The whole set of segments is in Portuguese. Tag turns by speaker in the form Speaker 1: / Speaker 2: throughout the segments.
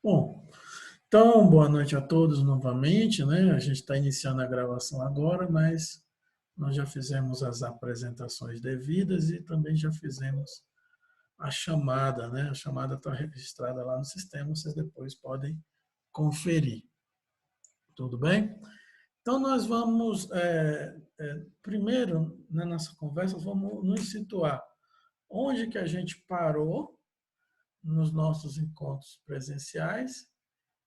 Speaker 1: Bom, então, boa noite a todos novamente, né? A gente está iniciando a gravação agora, mas nós já fizemos as apresentações devidas e também já fizemos a chamada, né? A chamada está registrada lá no sistema, vocês depois podem conferir. Tudo bem? Então, nós vamos, primeiro, na nossa conversa, vamos nos situar onde que a gente parou nos nossos encontros presenciais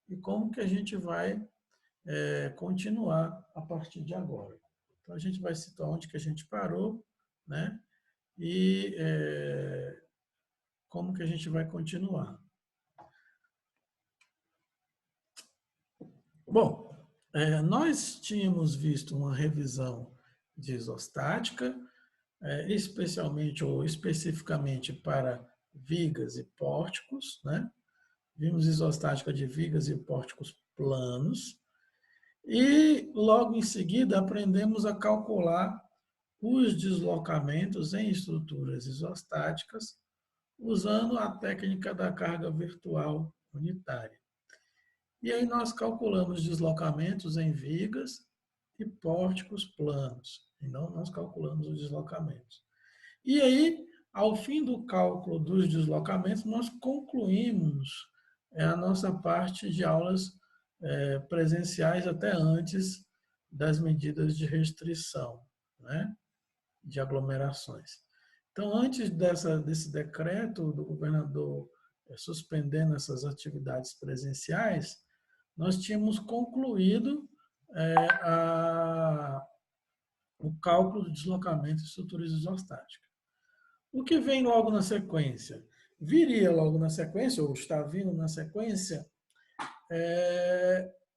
Speaker 1: e como que a gente vai continuar a partir de agora. Então, a gente vai citar onde que a gente parou, né? E como que a gente vai continuar. Bom, nós tínhamos visto uma revisão de isostática, especialmente ou especificamente para vigas e pórticos, né? Vimos isostática de vigas e pórticos planos, e logo em seguida aprendemos a calcular os deslocamentos em estruturas isostáticas usando a técnica da carga virtual unitária. E aí nós calculamos deslocamentos em vigas e pórticos planos, e não nós calculamos os deslocamentos. E aí, ao fim do cálculo dos deslocamentos, nós concluímos a nossa parte de aulas presenciais até antes das medidas de restrição, né, de aglomerações. Então, antes desse decreto do governador suspendendo essas atividades presenciais, nós tínhamos concluído o cálculo do deslocamento de estruturas isostáticas. O que vem logo na sequência? Viria logo na sequência, ou está vindo na sequência,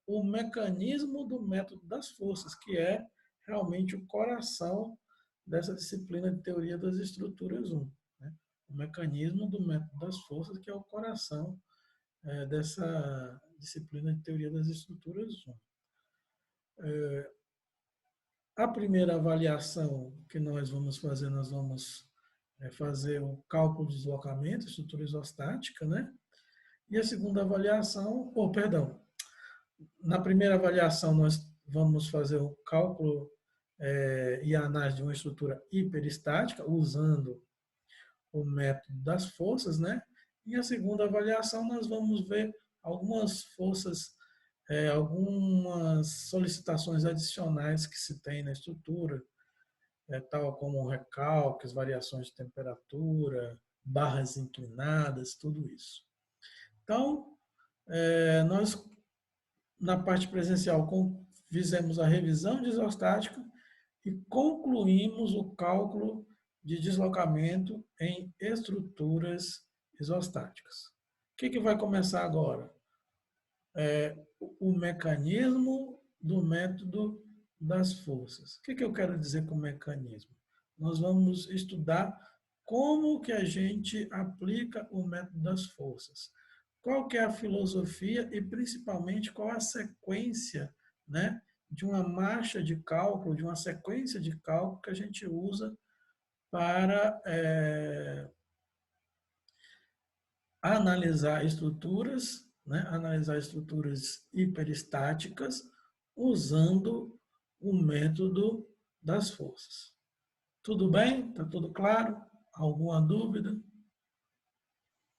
Speaker 1: o mecanismo do método das forças, que é realmente o coração dessa disciplina de teoria das estruturas 1. Né? O mecanismo do método das forças, que é o coração dessa disciplina de teoria das estruturas 1. A primeira avaliação que nós vamos fazer o cálculo de deslocamento, estrutura isostática, né? E a segunda avaliação, perdão, na primeira avaliação nós vamos fazer o cálculo e a análise de uma estrutura hiperestática, usando o método das forças, né? E a segunda avaliação nós vamos ver algumas forças, algumas solicitações adicionais que se tem na estrutura, tal como recalques, variações de temperatura, barras inclinadas, tudo isso. Então, nós, na parte presencial, fizemos a revisão de isostática e concluímos o cálculo de deslocamento em estruturas isostáticas. O que vai começar agora? O mecanismo do método das forças. O que eu quero dizer com mecanismo? Nós vamos estudar como que a gente aplica o método das forças. Qual que é a filosofia e, principalmente, qual a sequência, né, de uma marcha de cálculo, de uma sequência de cálculo que a gente usa para analisar estruturas, né, analisar estruturas hiperestáticas usando o método das forças. Tudo bem? Está tudo claro? Alguma dúvida?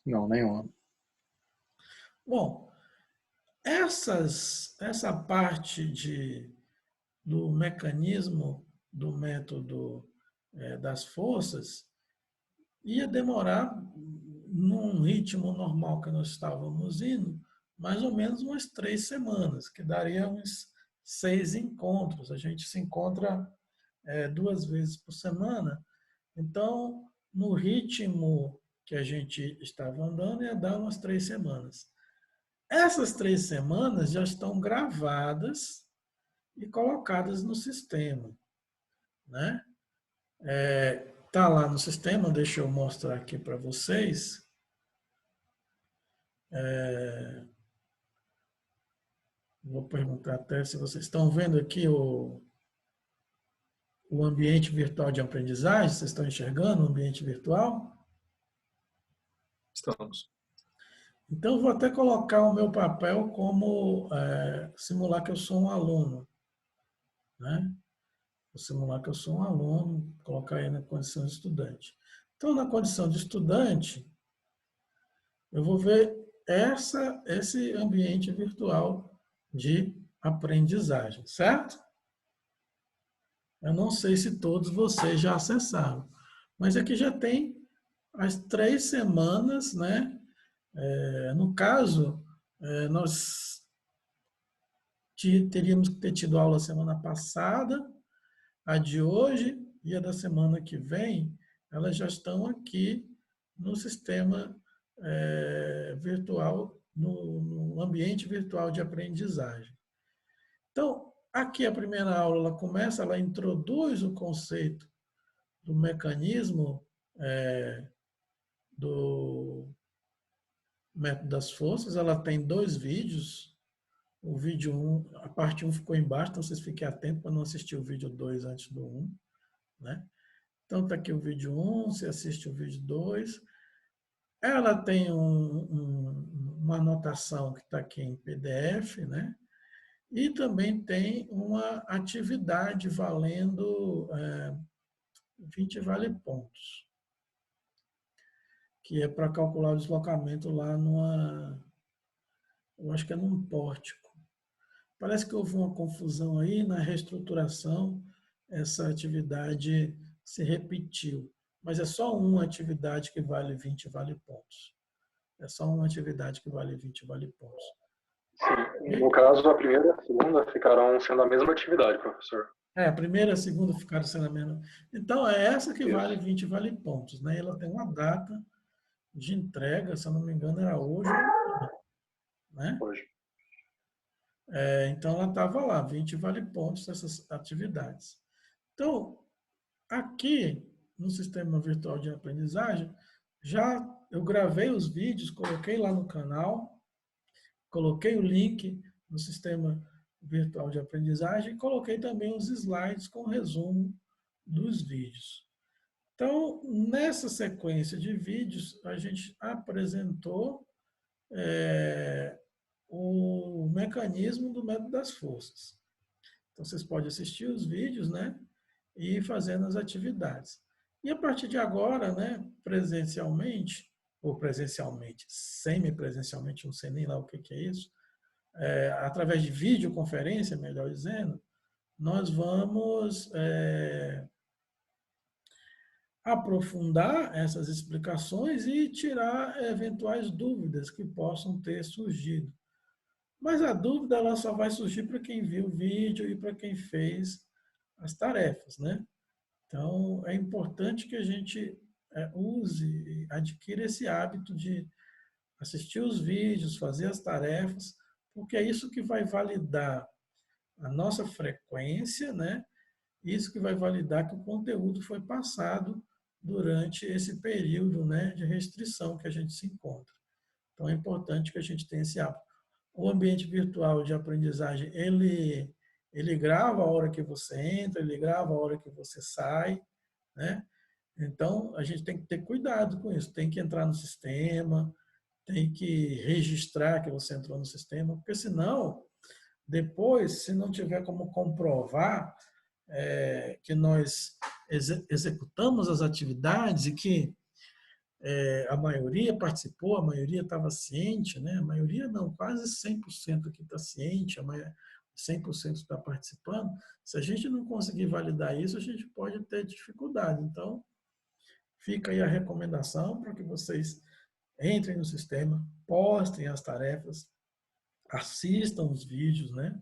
Speaker 2: Não, nenhuma.
Speaker 1: Bom, essa parte do mecanismo do método das forças ia demorar, num ritmo normal que nós estávamos indo, mais ou menos umas 3 semanas, que daria uns 6 encontros. A gente se encontra 2 vezes por semana. Então, no ritmo que a gente estava andando, ia dar umas 3 semanas. Essas 3 semanas já estão gravadas e colocadas no sistema, né? Tá lá no sistema, deixa eu mostrar aqui para vocês. Vou perguntar até se vocês estão vendo aqui o ambiente virtual de aprendizagem. Vocês estão enxergando o ambiente virtual?
Speaker 2: Estamos.
Speaker 1: Então, eu vou até colocar o meu papel como simular que eu sou um aluno, né? Vou simular que eu sou um aluno, colocar aí na condição de estudante. Então, na condição de estudante, eu vou ver esse ambiente virtual de aprendizagem, certo? Eu não sei se todos vocês já acessaram, mas aqui já tem as 3 semanas, né? No caso, nós teríamos que ter tido aula semana passada, a de hoje e a da semana que vem, elas já estão aqui no sistema virtual, no ambiente virtual de aprendizagem. Então, aqui a primeira aula, ela introduz o conceito do mecanismo do método das forças. Ela tem 2 vídeos. O vídeo 1, a parte 1 ficou embaixo, então vocês fiquem atentos para não assistir o vídeo 2 antes do 1, né? Então está aqui o vídeo 1, você assiste o vídeo 2. Ela tem uma anotação que está aqui em PDF, né? E também tem uma atividade valendo 20 vale pontos, que é para calcular o deslocamento lá eu acho que é num pórtico. Parece que houve uma confusão aí na reestruturação, essa atividade se repetiu. Mas é só uma atividade que vale 20 vale pontos. É só uma atividade que vale 20 vale pontos.
Speaker 3: Sim, no caso, a primeira e a segunda ficarão sendo a mesma atividade, professor.
Speaker 1: A primeira e a segunda ficaram sendo a mesma. Então, é essa que vale 20 vale pontos, né? Ela tem uma data de entrega, se eu não me engano, era hoje, né?
Speaker 3: Hoje.
Speaker 1: Então, ela estava lá, 20 vale pontos essas atividades. Então, aqui no sistema virtual de aprendizagem, já eu gravei os vídeos, coloquei lá no canal, coloquei o link no sistema virtual de aprendizagem e coloquei também os slides com resumo dos vídeos. Então, nessa sequência de vídeos, a gente apresentou o mecanismo do método das forças. Então, vocês podem assistir os vídeos, né? E ir fazendo as atividades. E a partir de agora, né, presencialmente, ou presencialmente, semipresencialmente, não sei nem lá o que é isso, através de videoconferência, melhor dizendo, nós vamos aprofundar essas explicações e tirar eventuais dúvidas que possam ter surgido. Mas a dúvida ela só vai surgir para quem viu o vídeo e para quem fez as tarefas, né? Então, é importante que a gente use, adquira esse hábito de assistir os vídeos, fazer as tarefas, porque é isso que vai validar a nossa frequência, né? Isso que vai validar que o conteúdo foi passado durante esse período, né, de restrição que a gente se encontra. Então, é importante que a gente tenha esse hábito. O ambiente virtual de aprendizagem, ele grava a hora que você entra, ele grava a hora que você sai, né? Então, a gente tem que ter cuidado com isso, tem que entrar no sistema, tem que registrar que você entrou no sistema, porque senão, depois, se não tiver como comprovar que nós executamos as atividades e que a maioria participou, a maioria estava ciente, né? A maioria não, quase 100% aqui está ciente, 100% está participando. Se a gente não conseguir validar isso, a gente pode ter dificuldade. Então, fica aí a recomendação para que vocês entrem no sistema, postem as tarefas, assistam os vídeos, né?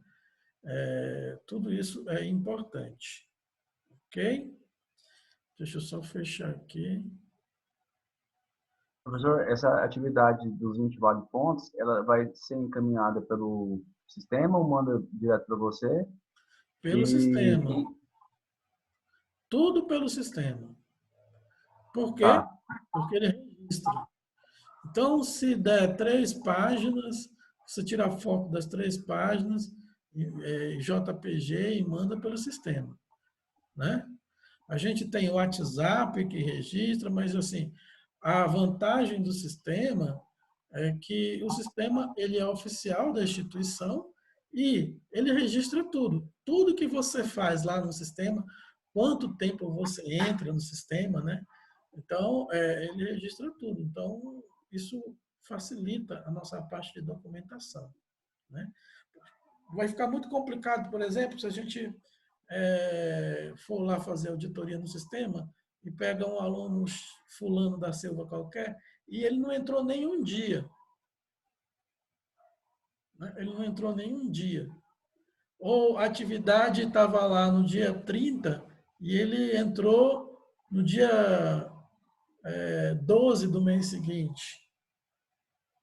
Speaker 1: Tudo isso é importante. Ok? Deixa eu só fechar aqui.
Speaker 4: Professor, essa atividade dos 20 vale pontos, ela vai ser encaminhada pelo sistema ou manda direto para você?
Speaker 1: Pelo sistema. Tudo pelo sistema. Por quê?
Speaker 4: Tá.
Speaker 1: Porque ele registra. Então, se der 3 páginas, você tira a foto das 3 páginas, JPG e manda pelo sistema, né? A gente tem o WhatsApp que registra, mas assim, a vantagem do sistema é que o sistema ele é oficial da instituição e ele registra tudo. Tudo que você faz lá no sistema, quanto tempo você entra no sistema, né? Então, ele registra tudo. Então, isso facilita a nossa parte de documentação, né? Vai ficar muito complicado, por exemplo, se a gente for lá fazer auditoria no sistema e pega um aluno fulano da Silva qualquer e ele não entrou nem um dia. Né? Ele não entrou nem um dia. Ou a atividade estava lá no dia 30 e ele entrou no dia 12 do mês seguinte,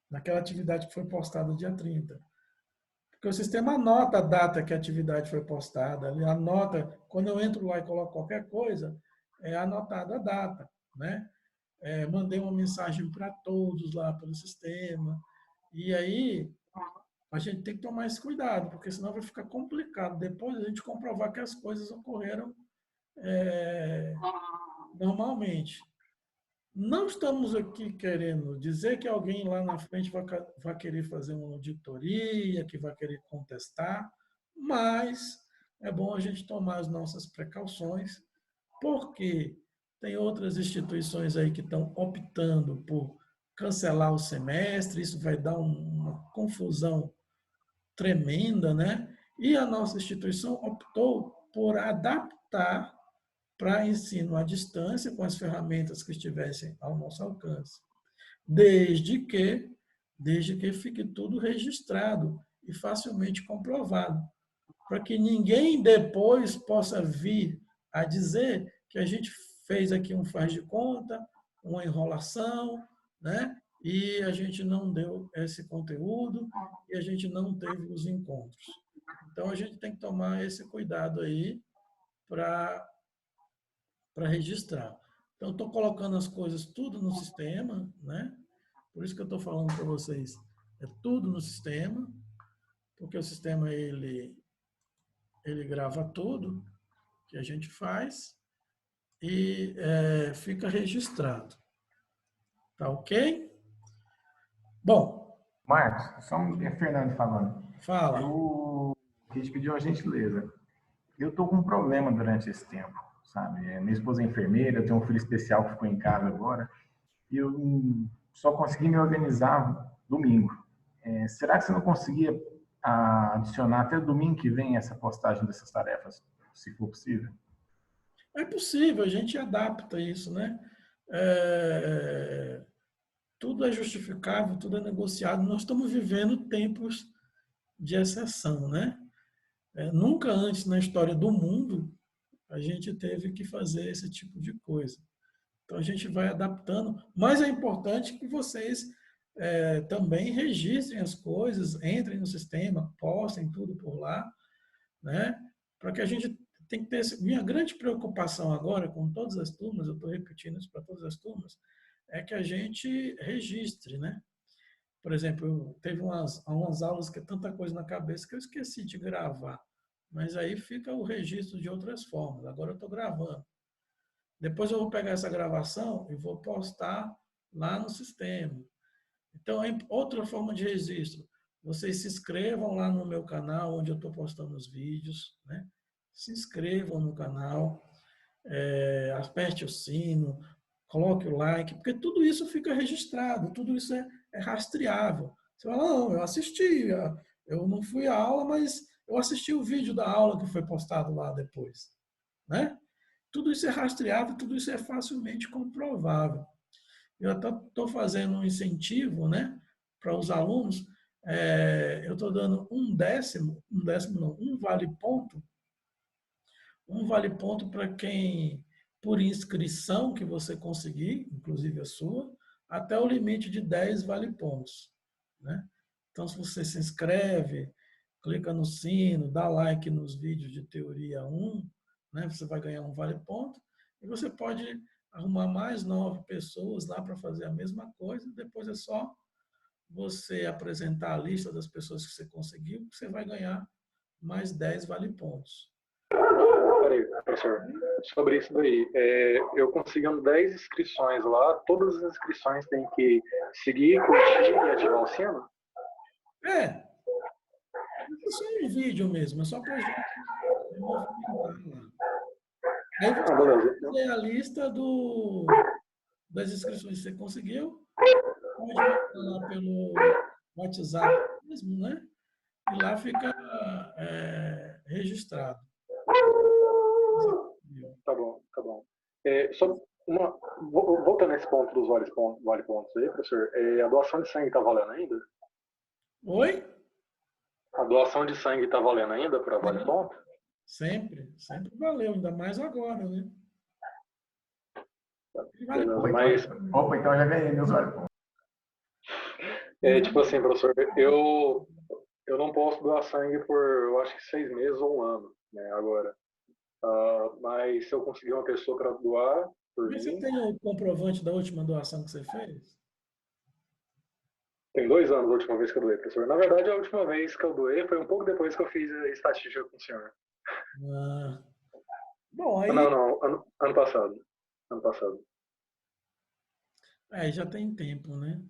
Speaker 1: naquela atividade que foi postada no dia 30. Porque o sistema anota a data que a atividade foi postada, ele anota, quando eu entro lá e coloco qualquer coisa, é anotada a data, né? Mandei uma mensagem para todos lá pelo sistema, e aí a gente tem que tomar esse cuidado, porque senão vai ficar complicado depois a gente comprovar que as coisas ocorreram normalmente. Não estamos aqui querendo dizer que alguém lá na frente vai querer fazer uma auditoria, que vai querer contestar, mas é bom a gente tomar as nossas precauções, porque tem outras instituições aí que estão optando por cancelar o semestre, isso vai dar uma confusão tremenda, né? E a nossa instituição optou por adaptar para ensino à distância com as ferramentas que estivessem ao nosso alcance, desde que fique tudo registrado e facilmente comprovado, para que ninguém depois possa vir a dizer que a gente fez aqui um faz de conta, uma enrolação, né? E a gente não deu esse conteúdo e a gente não teve os encontros. Então, a gente tem que tomar esse cuidado aí para registrar. Então, estou colocando as coisas tudo no sistema, né? Por isso que eu estou falando para vocês, é tudo no sistema, porque o sistema ele grava tudo que a gente faz e fica registrado. Tá ok? Bom,
Speaker 5: Marcos, é Fernando falando.
Speaker 1: fala.
Speaker 5: Eu queria te pedir uma gentileza. Eu estou com um problema durante esse tempo, sabe? Minha esposa é enfermeira, eu tenho um filho especial que ficou em casa agora, e eu só consegui me organizar domingo. Será que você não conseguia adicionar até domingo que vem essa postagem dessas tarefas, se for possível?
Speaker 1: É possível, a gente adapta isso, né? Tudo é justificável, tudo é negociado. Nós estamos vivendo tempos de exceção, né? Nunca antes na história do mundo a gente teve que fazer esse tipo de coisa. Então a gente vai adaptando, mas é importante que vocês também registrem as coisas, entrem no sistema, postem tudo por lá, né? Para que a gente tem que ter minha grande preocupação agora com todas as turmas, eu estou repetindo isso para todas as turmas, é que a gente registre, né? Por exemplo, teve umas aulas que é tanta coisa na cabeça que eu esqueci de gravar, mas aí fica o registro de outras formas. Agora eu estou gravando. Depois eu vou pegar essa gravação e vou postar lá no sistema. Então, outra forma de registro, vocês se inscrevam lá no meu canal, onde eu estou postando os vídeos, né? Se inscrevam no canal, aperte o sino, coloque o like, porque tudo isso fica registrado, tudo isso é rastreável. Você fala, não, eu assisti, eu não fui à aula, mas eu assisti o vídeo da aula que foi postado lá depois, né? Tudo isso é rastreável, tudo isso é facilmente comprovável. Eu até estou fazendo um incentivo, né, para os alunos. Eu estou dando um vale ponto para quem, por inscrição que você conseguir, inclusive a sua, até o limite de 10 vale pontos, né? Então, se você se inscreve, clica no sino, dá like nos vídeos de teoria 1, né, você vai ganhar um vale ponto, e você pode arrumar mais 9 pessoas lá para fazer a mesma coisa, depois é só você apresentar a lista das pessoas que você conseguiu, que você vai ganhar mais 10 vale pontos.
Speaker 3: Peraí, professor. Sobre isso daí, eu conseguindo 10 inscrições lá, todas as inscrições têm que seguir, curtir e ativar o sino?
Speaker 1: É só um vídeo mesmo, é só para a gente movimentar lá. Aí você vai
Speaker 3: Beleza.
Speaker 1: fazer a lista das inscrições que você conseguiu, pode mandar lá pelo WhatsApp mesmo, né? E lá fica registrado.
Speaker 3: Tá bom, tá bom. Só voltando nesse ponto dos vale pontos aí, professor, a doação de sangue está valendo ainda?
Speaker 1: Oi?
Speaker 3: A doação de sangue está valendo ainda para vale ponto?
Speaker 1: Sempre valeu, ainda mais agora, né?
Speaker 3: Beleza,
Speaker 5: Opa,
Speaker 3: mas
Speaker 5: então já ganhei meus olhos.
Speaker 3: tipo assim, professor, eu não posso doar sangue por, eu acho que 6 meses ou um ano, né, agora. Mas se eu conseguir uma pessoa para doar por
Speaker 1: Mas você
Speaker 3: mim,
Speaker 1: tem o comprovante da última doação que você fez?
Speaker 3: tem 2 anos a última vez que eu doei, professor. Na verdade, a última vez que eu doei foi um pouco depois que eu fiz a estatística com o senhor.
Speaker 1: Ah, bom, aí
Speaker 3: Não, ano passado. Ano passado.
Speaker 1: já tem tempo, né?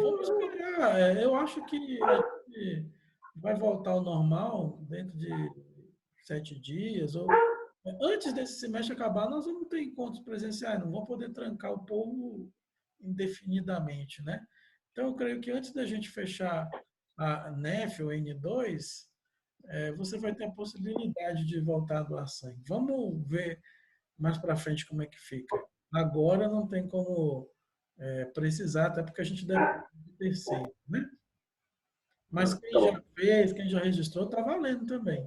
Speaker 1: Vamos esperar. Eu acho que a gente vai voltar ao normal dentro de 7 dias. Ou antes desse semestre acabar, nós vamos ter encontros presenciais, não vamos poder trancar o povo indefinidamente, né? Então, eu creio que antes da gente fechar a NEF ou N2, você vai ter a possibilidade de voltar a doar sangue. Vamos ver mais para frente como é que fica. Agora não tem como precisar, até porque a gente deve de terceiro, né? Mas quem
Speaker 3: Tá
Speaker 1: já
Speaker 3: bom,
Speaker 1: fez, quem já registrou, está valendo também.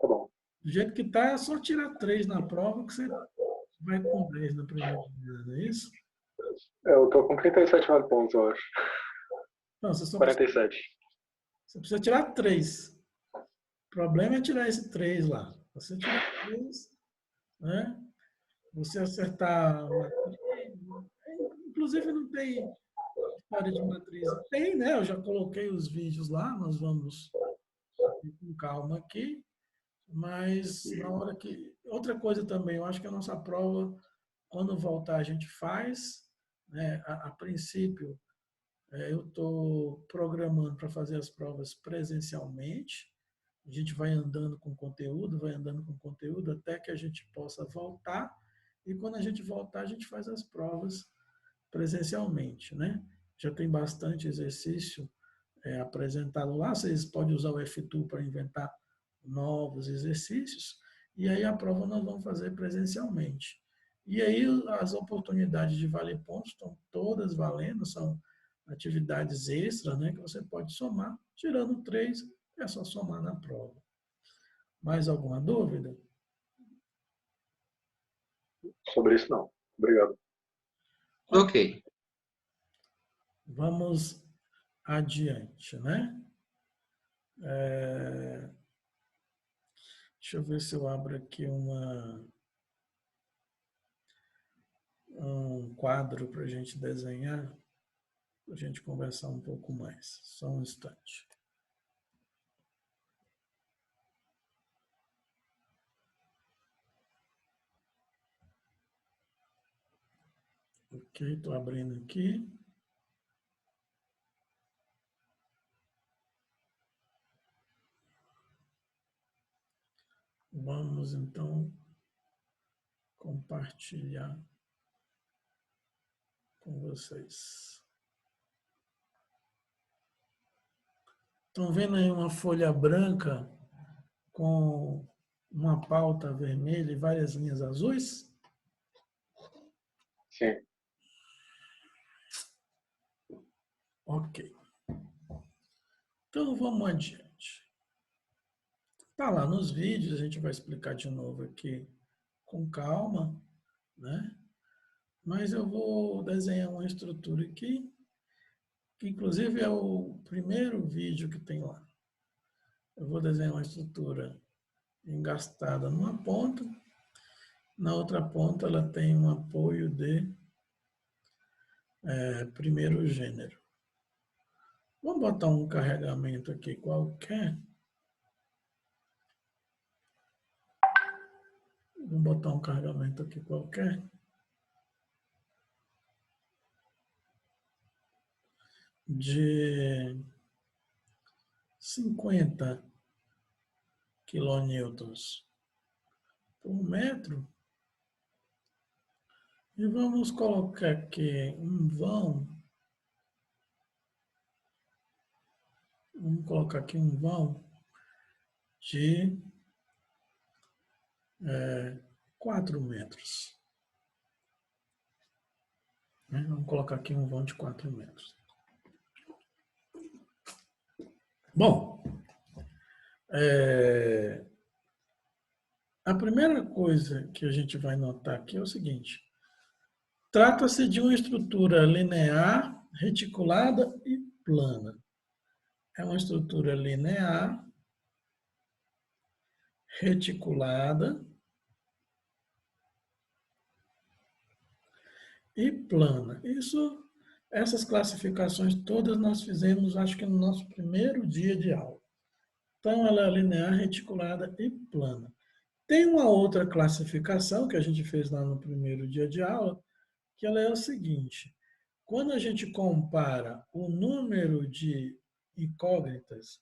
Speaker 3: tá bom.
Speaker 1: Do jeito que está, é só tirar 3 na prova que você vai com 10 na primeira vez, não é isso?
Speaker 3: Eu tô com 37 vale pontos, eu acho.
Speaker 1: Não, você
Speaker 3: 47.
Speaker 1: precisa tirar 3. O problema é tirar esse 3 lá. Você tirar 3, né? Você acertar a matriz. Inclusive não tem história de matriz. Tem, né? Eu já coloquei os vídeos lá, nós vamos ir com calma aqui. Mas na hora que. Outra coisa também, eu acho que a nossa prova, quando voltar, a gente faz. Né? A princípio, eu estou programando para fazer as provas presencialmente. A gente vai andando com conteúdo, vai andando com conteúdo até que a gente possa voltar. E quando a gente voltar, a gente faz as provas presencialmente, né? Já tem bastante exercício apresentado lá. Vocês podem usar o F2 para inventar novos exercícios. E aí a prova nós vamos fazer presencialmente. E aí as oportunidades de vale pontos estão todas valendo, são atividades extras, né, que você pode somar. Tirando 3, é só somar na prova. Mais alguma dúvida?
Speaker 3: Sobre isso, não. Obrigado.
Speaker 6: Ok.
Speaker 1: Vamos adiante, né? Deixa eu ver se eu abro aqui um quadro para a gente desenhar, para a gente conversar um pouco mais. Só um instante. Ok, estou abrindo aqui. Vamos, então, compartilhar com vocês. Estão vendo aí uma folha branca com uma pauta vermelha e várias linhas azuis?
Speaker 3: Sim.
Speaker 1: Ok. Então, vamos adiante. Está lá nos vídeos, a gente vai explicar de novo aqui com calma, né? Mas eu vou desenhar uma estrutura aqui, que inclusive é o primeiro vídeo que tem lá. Eu vou desenhar uma estrutura engastada numa ponta, na outra ponta ela tem um apoio de primeiro gênero. Vamos botar um carregamento aqui qualquer. Vou botar um carregamento aqui qualquer. De 50 quilonewtons por metro. E vamos colocar aqui um vão. Vamos colocar aqui um vão de 4 metros. Vamos colocar aqui um vão de 4 metros. Bom, a primeira coisa que a gente vai notar aqui é o seguinte. Trata-se de uma estrutura linear, reticulada e plana. É uma estrutura linear, reticulada e plana. Essas classificações todas nós fizemos, acho que no nosso primeiro dia de aula. Então, ela é linear, reticulada e plana. Tem uma outra classificação que a gente fez lá no primeiro dia de aula, que ela é o seguinte. Quando a gente compara o número de incógnitas,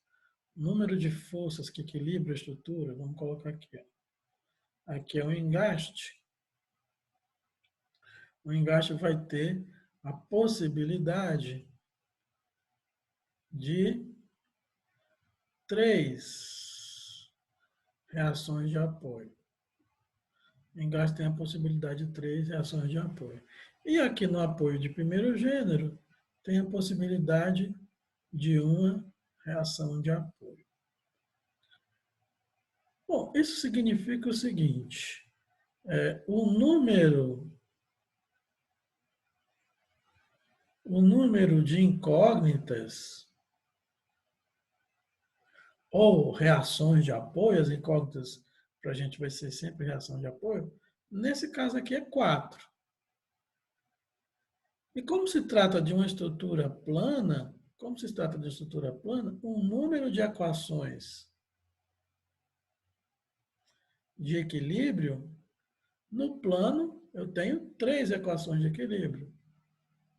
Speaker 1: número de forças que equilibram a estrutura, vamos colocar aqui. Aqui é o engaste. O engaste vai ter a possibilidade de 3 reações de apoio. O engaste tem a possibilidade de 3 reações de apoio. E aqui no apoio de primeiro gênero, tem a possibilidade de uma reação de apoio. Bom, isso significa o seguinte, o número de incógnitas ou reações de apoio, as incógnitas para a gente vai ser sempre reação de apoio, nesse caso aqui é 4. E como se trata de uma estrutura plana, o número de equações de equilíbrio, no plano eu tenho 3 equações de equilíbrio.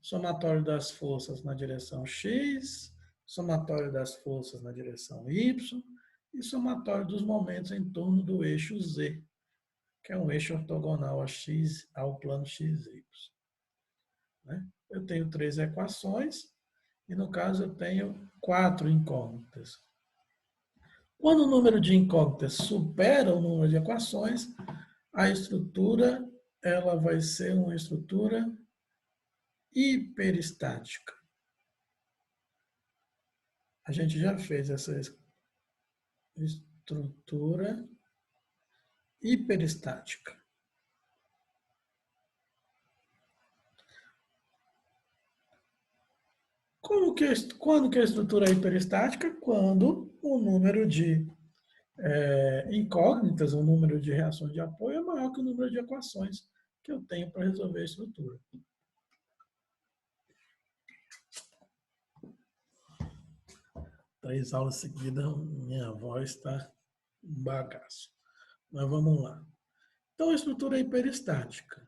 Speaker 1: Somatório das forças na direção x, somatório das forças na direção y e somatório dos momentos em torno do eixo z, que é um eixo ortogonal ao plano xy. Eu tenho 3 equações e, no caso, eu tenho 4 incógnitas. Quando o número de incógnitas supera o número de equações, a estrutura ela vai ser uma estrutura hiperestática. A gente já fez essa estrutura hiperestática. Quando que a estrutura é hiperestática? Quando o número de incógnitas, o número de reações de apoio é maior que o número de equações que eu tenho para resolver a estrutura. Três aulas seguidas, minha voz está um bagaço. Mas vamos lá. Então, a estrutura é hiperestática.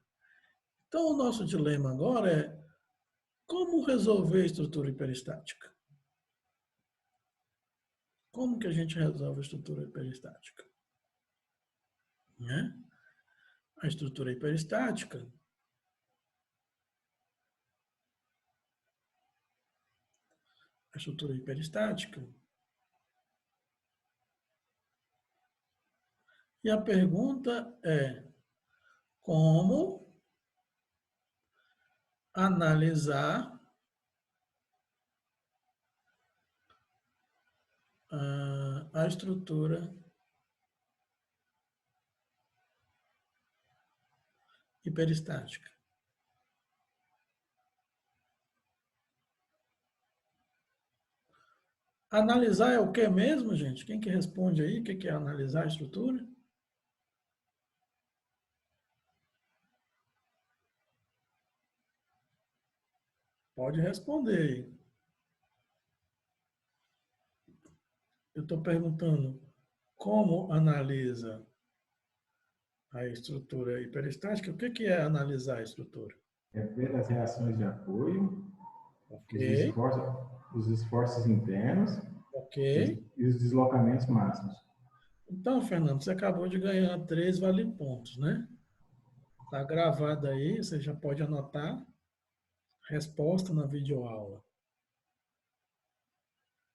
Speaker 1: Então, o nosso dilema agora é como resolver a estrutura hiperestática? Como que a gente resolve a estrutura hiperestática? A estrutura hiperestática e a pergunta é como analisar a estrutura hiperestática. Analisar é o que mesmo, gente? Quem que responde aí? O que é analisar a estrutura? Pode responder aí. Eu estou perguntando como analisa a estrutura hiperestática. O que é analisar a estrutura?
Speaker 5: É ver as reações de apoio,
Speaker 1: Ok,
Speaker 5: os esforços internos
Speaker 1: ok.
Speaker 5: e os deslocamentos máximos.
Speaker 1: Então, Fernando, você acabou de ganhar 3 vale-pontos, né? Está gravado aí, você já pode anotar. Resposta na videoaula.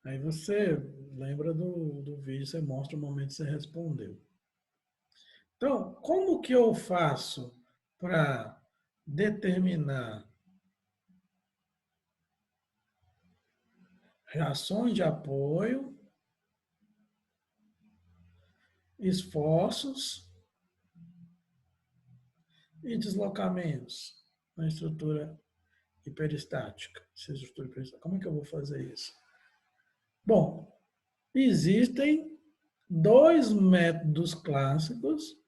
Speaker 1: Aí você lembra do vídeo, você mostra o momento que você respondeu. Então, como que eu faço para determinar reações de apoio, esforços e deslocamentos na estrutura hiperestática? Como é que eu vou fazer isso? Bom, existem dois métodos clássicos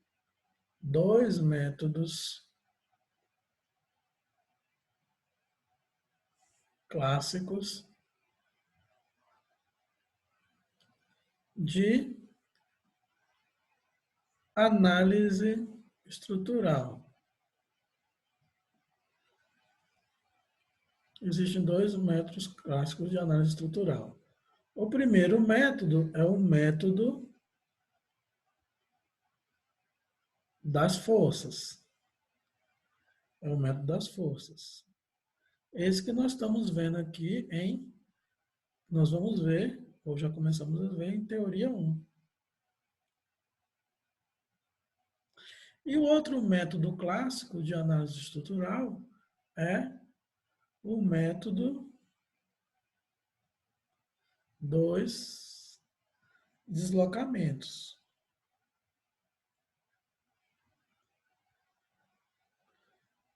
Speaker 1: de análise estrutural. Existem dois métodos clássicos de análise estrutural. O primeiro método é o método das forças. É o método das forças. Esse que nós estamos vendo aqui nós vamos ver, ou já começamos a ver em teoria 1. E o outro método clássico de análise estrutural é o método dos deslocamentos.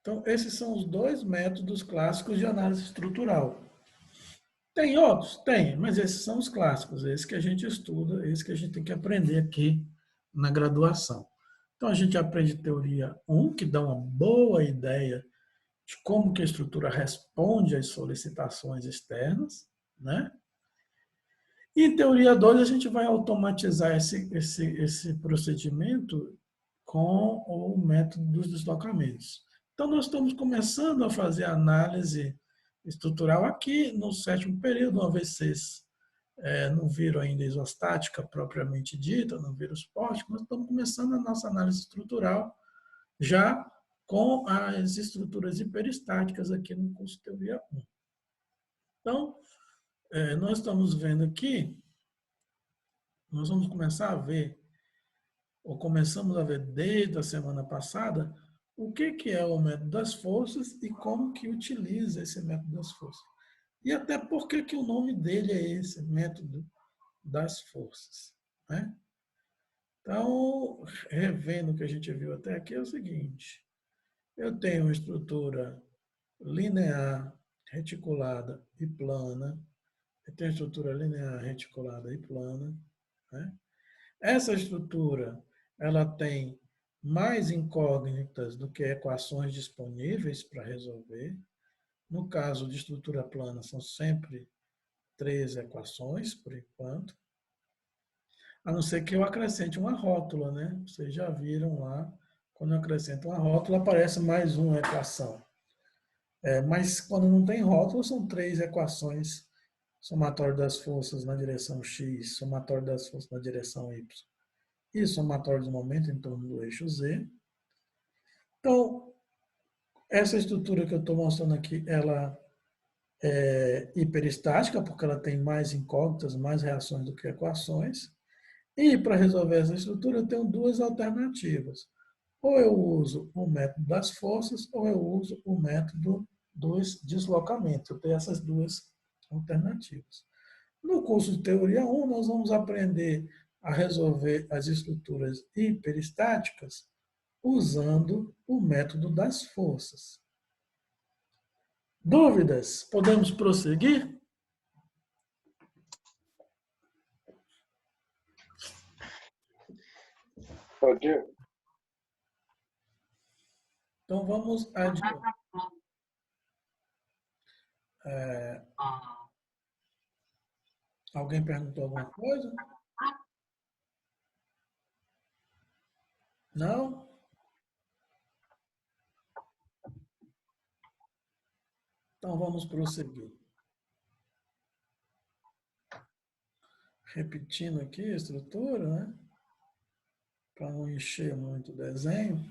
Speaker 1: Então, esses são os dois métodos clássicos de análise estrutural. Tem outros? Tem, mas esses são os clássicos, esses que a gente estuda, esses que a gente tem que aprender aqui na graduação. Então, a gente aprende teoria 1, que dá uma boa ideia de como que a estrutura responde às solicitações externas, né? E em teoria 2, a gente vai automatizar esse procedimento com o método dos deslocamentos. Então, nós estamos começando a fazer análise estrutural aqui no 7º período, uma vez vocês não viram ainda a isostática propriamente dita, não viram os postos, nós estamos começando a nossa análise estrutural já com as estruturas hiperestáticas aqui no curso de Teoria 1. Então, nós estamos vendo aqui, nós vamos começar a ver, ou começamos a ver desde a semana passada, o que é o método das forças e como que utiliza esse método das forças. E até por que o nome dele é esse, método das forças. Né? Então, revendo o que a gente viu até aqui, é o seguinte, eu tenho uma estrutura linear, reticulada e plana, eu tenho estrutura linear, reticulada e plana. Né? Essa estrutura ela tem mais incógnitas do que equações disponíveis para resolver. No caso de estrutura plana, são sempre 3 equações, por enquanto. A não ser que eu acrescente uma rótula, né? Vocês já viram lá, quando eu acrescento uma rótula, aparece mais uma equação. Mas quando não tem rótula, são 3 equações. Somatório das forças na direção x, somatório das forças na direção y e somatório do momento em torno do eixo z. Então, essa estrutura que eu estou mostrando aqui, ela é hiperestática, porque ela tem mais incógnitas, mais reações do que equações. E para resolver essa estrutura, eu tenho duas alternativas. Ou eu uso o método das forças, ou eu uso o método dos deslocamentos. Eu tenho essas duas alternativas. No curso de Teoria 1, nós vamos aprender a resolver as estruturas hiperestáticas usando o método das forças. Dúvidas? Podemos prosseguir?
Speaker 3: Pode ir?
Speaker 1: Então vamos adiante. Alguém perguntou alguma coisa? Não? Então, vamos prosseguir. Repetindo aqui a estrutura, né? Para não encher muito o desenho.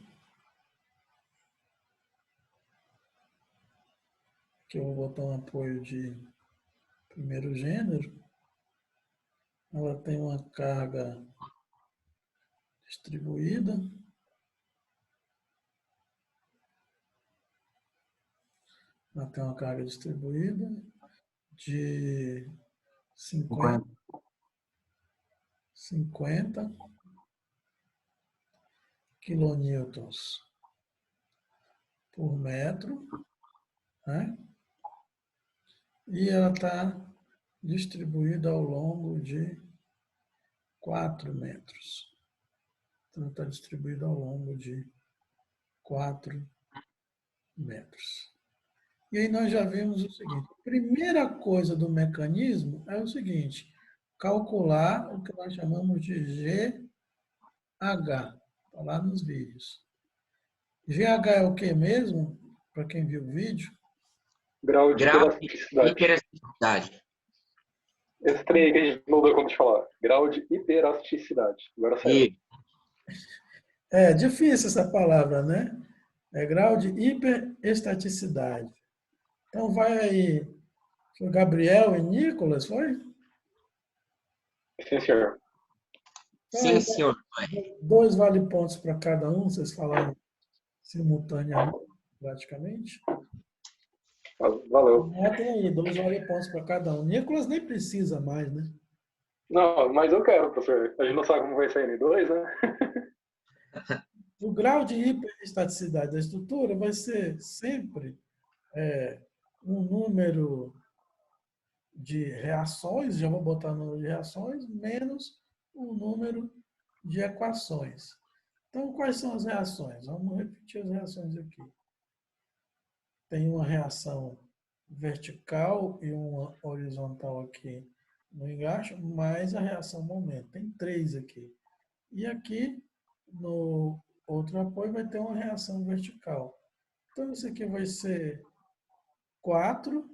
Speaker 1: Aqui eu vou botar um apoio de primeiro gênero. Ela tem uma carga distribuída. Ela tem uma carga distribuída de 50 quilonewtons por metro, né? E ela está distribuída ao longo de 4 metros. Então, está distribuída ao longo de 4 metros. E aí nós já vimos o seguinte, a primeira coisa do mecanismo é o seguinte, calcular o que nós chamamos de GH, está lá nos vídeos. GH é o que mesmo? Para quem viu o vídeo?
Speaker 3: Grau de hiperelasticidade.
Speaker 6: Hiperelasticidade.
Speaker 3: Esse trem aí que a gente não deu conta de falar. Grau de hiperelasticidade. Agora saiu.
Speaker 1: É difícil essa palavra, né? É grau de hiperestaticidade. Então vai aí, foi Gabriel e Nicolas, foi?
Speaker 3: Sim, senhor.
Speaker 6: Sim, senhor.
Speaker 1: 2 vale pontos para cada um, vocês falaram simultaneamente, praticamente.
Speaker 3: Valeu.
Speaker 1: Anotem aí, 2 vale pontos para cada um. Nicolas nem precisa mais, né?
Speaker 3: Não, mas eu quero, professor. A gente não sabe como vai ser N2, né?
Speaker 1: O grau de hiperestaticidade da estrutura vai ser sempre um número de reações, já vou botar o número de reações, menos o número de equações. Então, quais são as reações? Vamos repetir as reações aqui. Tem uma reação vertical e uma horizontal aqui no engaixo, mais a reação momento. Tem 3 aqui. E aqui, no outro apoio, vai ter uma reação vertical. Então, isso aqui vai ser 4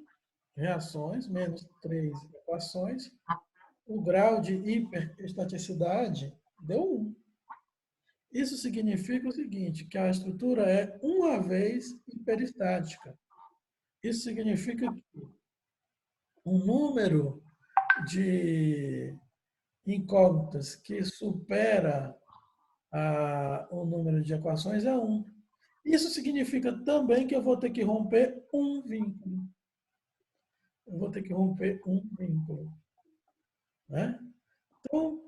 Speaker 1: reações, menos 3 equações. O grau de hiperestaticidade deu 1. Isso significa o seguinte, que a estrutura é uma vez hiperestática. Isso significa que o número de incógnitas que supera o número de equações é 1. Isso significa também que eu vou ter que romper um vínculo. Eu vou ter que romper um vínculo. Né? Então,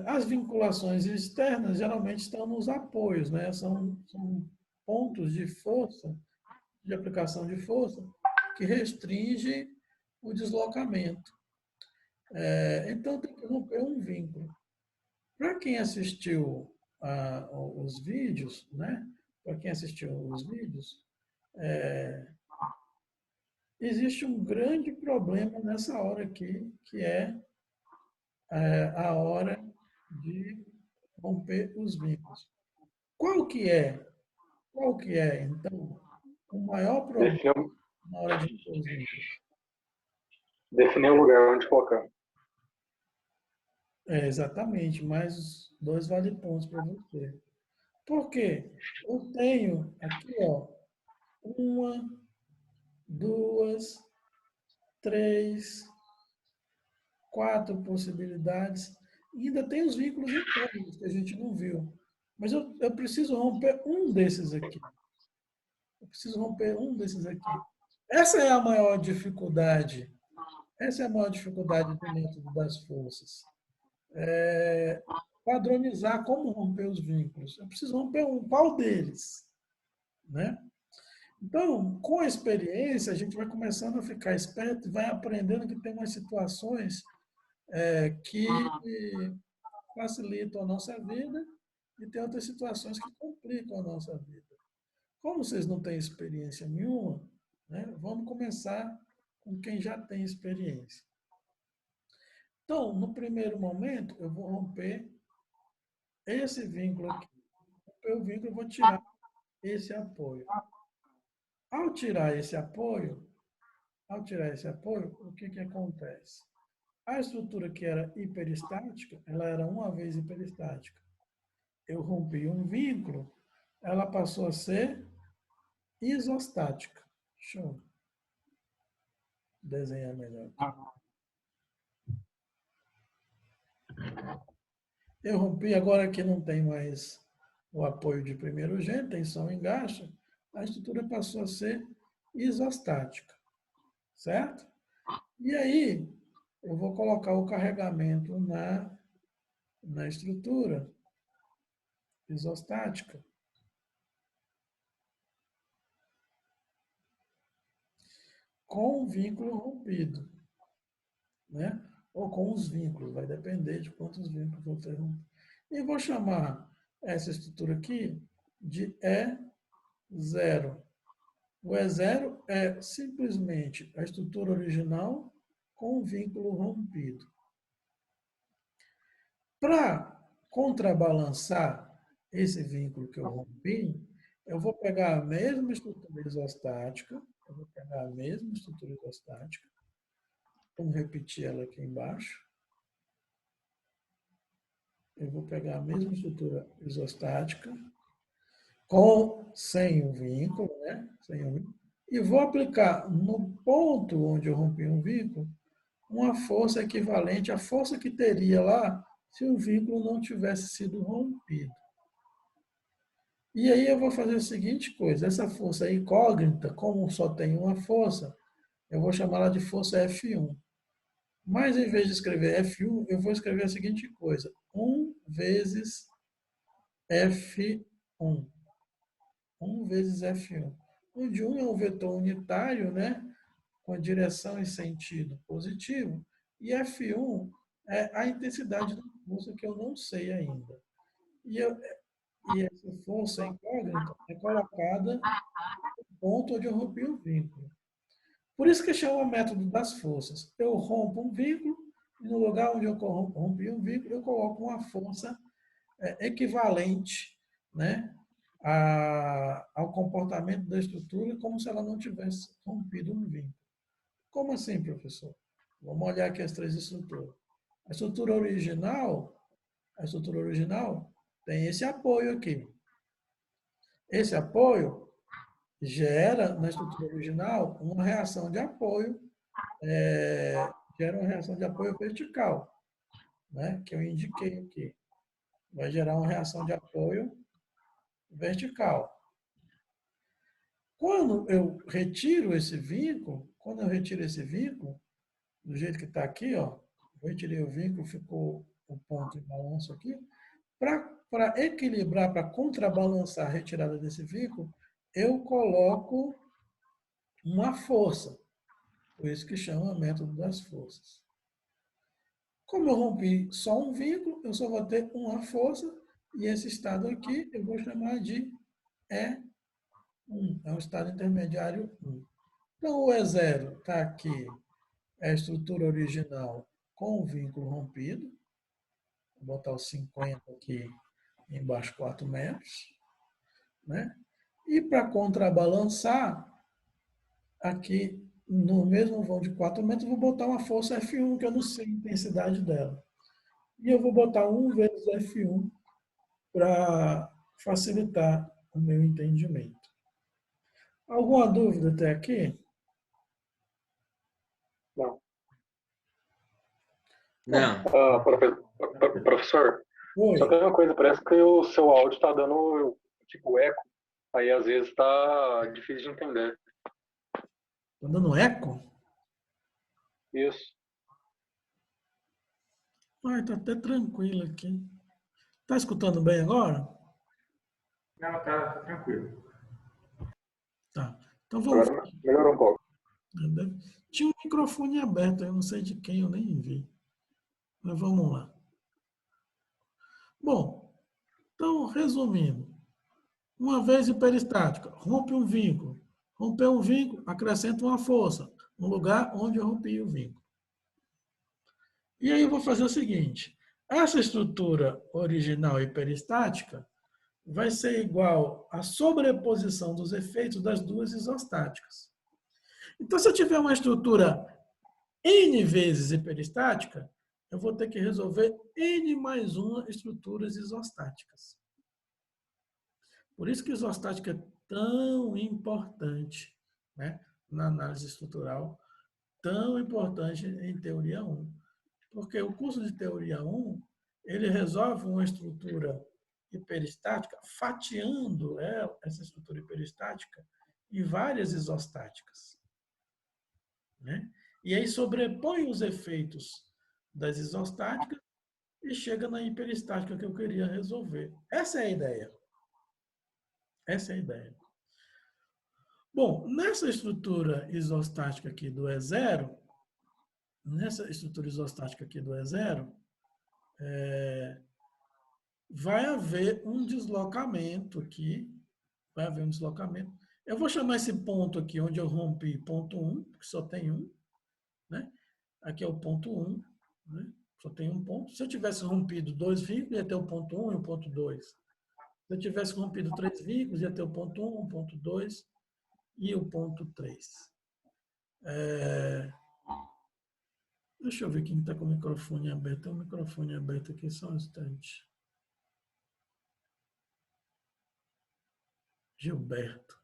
Speaker 1: as vinculações externas geralmente estão nos apoios, né? São pontos de força, de aplicação de força, que restringe o deslocamento. Então, tem que romper um vínculo. Para quem assistiu os vídeos, né? Para quem assistiu os vídeos, existe um grande problema nessa hora aqui, que é a hora de romper os vínculos. Qual que é, então, o maior problema na hora de romper os vínculos?
Speaker 3: Definir o lugar onde colocar.
Speaker 1: Exatamente, mais 2 vale pontos para você. Por quê? Eu tenho aqui, ó, 1, 2, 3, 4 possibilidades. E ainda tem os vínculos internos que a gente não viu. Mas eu preciso romper um desses aqui. Eu preciso romper um desses aqui. Essa é a maior dificuldade. Essa é a maior dificuldade do método das forças. Padronizar como romper os vínculos. Eu preciso romper um. Qual deles? Né? Então, com a experiência, a gente vai começando a ficar esperto e vai aprendendo que tem umas situações que facilitam a nossa vida e tem outras situações que complicam a nossa vida. Como vocês não têm experiência nenhuma, né, vamos começar com quem já tem experiência. Então, no primeiro momento, eu vou romper esse vínculo aqui. Romper o vínculo, eu vou tirar esse apoio. Ao tirar esse apoio, o que que acontece? A estrutura que era hiperestática, ela era uma vez hiperestática. Eu rompi um vínculo, ela passou a ser isostática. Deixa eu desenhar melhor aqui. Eu rompi, agora que não tem mais o apoio de primeiro gênero, tensão em gasto, a estrutura passou a ser isostática, certo? E aí, eu vou colocar o carregamento na estrutura isostática. Com o vínculo rompido, né? Ou com os vínculos, vai depender de quantos vínculos vou ter rompido. E vou chamar essa estrutura aqui de E0. O E0 é simplesmente a estrutura original com o vínculo rompido. Para contrabalançar esse vínculo que eu rompi, eu vou pegar a mesma estrutura isostática, vamos repetir ela aqui embaixo. Eu vou pegar a mesma estrutura isostática, sem o vínculo, né? E vou aplicar no ponto onde eu rompi um vínculo, uma força equivalente à força que teria lá se o vínculo não tivesse sido rompido. E aí eu vou fazer a seguinte coisa, essa força incógnita, como só tem uma força, eu vou chamá-la de força F1. Mas em vez de escrever F1, eu vou escrever a seguinte coisa, 1 vezes F1. 1 vezes F1. Onde 1 é um vetor unitário, né? Com direção e sentido positivo, e F1 é a intensidade da força que eu não sei ainda. E essa força incógnita é colocada no ponto onde eu rompi o vínculo. Por isso que chama o método das forças. Eu rompo um vínculo, e no lugar onde eu rompi um vínculo, eu coloco uma força equivalente, né, ao comportamento da estrutura, como se ela não tivesse rompido um vínculo. Como assim, professor? Vamos olhar aqui as três estruturas. A estrutura original tem esse apoio aqui. Esse apoio gera, na estrutura original, uma reação de apoio, gera uma reação de apoio vertical, né, que eu indiquei aqui. Vai gerar uma reação de apoio vertical. Quando eu retiro esse vínculo, do jeito que está aqui, ó, eu retirei o vínculo, ficou o ponto de balanço aqui. Para equilibrar, para contrabalançar a retirada desse vínculo, eu coloco uma força. Por isso que chama método das forças. Como eu rompi só um vínculo, eu só vou ter uma força, e esse estado aqui eu vou chamar de E1. É um estado intermediário 1. Então, o E0 está aqui, é a estrutura original com o vínculo rompido. Vou botar os 50 aqui embaixo, 4 metros. Né? E para contrabalançar, aqui no mesmo vão de 4 metros, vou botar uma força F1, que eu não sei a intensidade dela. E eu vou botar 1 vezes F1 para facilitar o meu entendimento. Alguma dúvida até aqui?
Speaker 3: Não.
Speaker 6: Não.
Speaker 3: Professor,
Speaker 1: Oi.
Speaker 3: só tem uma coisa, parece que o seu áudio está dando tipo eco, aí às vezes está difícil de entender.
Speaker 1: Está dando eco?
Speaker 3: Isso.
Speaker 1: Está até tranquilo aqui. Está escutando bem agora?
Speaker 5: Não, tá tranquilo.
Speaker 1: Tá. Então vamos.
Speaker 3: Agora melhorou um pouco.
Speaker 1: Tinha um microfone aberto, eu não sei de quem, eu nem vi. Mas vamos lá. Bom, então, resumindo. Uma vez hiperestática, rompe um vínculo. Rompeu um vínculo, acrescenta uma força no lugar onde eu rompi o vínculo. E aí eu vou fazer o seguinte. Essa estrutura original hiperestática, vai ser igual à sobreposição dos efeitos das duas isostáticas. Então, se eu tiver uma estrutura N vezes hiperestática, eu vou ter que resolver N mais uma estruturas isostáticas. Por isso que isostática é tão importante, né, na análise estrutural, tão importante em teoria 1. Porque o curso de teoria 1, ele resolve uma estrutura hiperestática, fatiando essa estrutura hiperestática em várias isostáticas, né? E aí sobrepõe os efeitos das isostáticas e chega na hiperestática que eu queria resolver. Essa é a ideia. Essa é a ideia. Bom, nessa estrutura isostática aqui do E0, vai haver um deslocamento aqui. Vai haver um deslocamento. Eu vou chamar esse ponto aqui, onde eu rompi, ponto 1, porque só tem um. Né? Aqui é o ponto 1. Né? Só tem um ponto. Se eu tivesse rompido 2 vínculos, ia ter o ponto 1 e o ponto 2. Se eu tivesse rompido 3 vínculos, ia ter o ponto 1, o ponto 2 e o ponto 3. Deixa eu ver quem está com o microfone aberto. Tem um microfone aberto aqui, só um instante. Gilberto.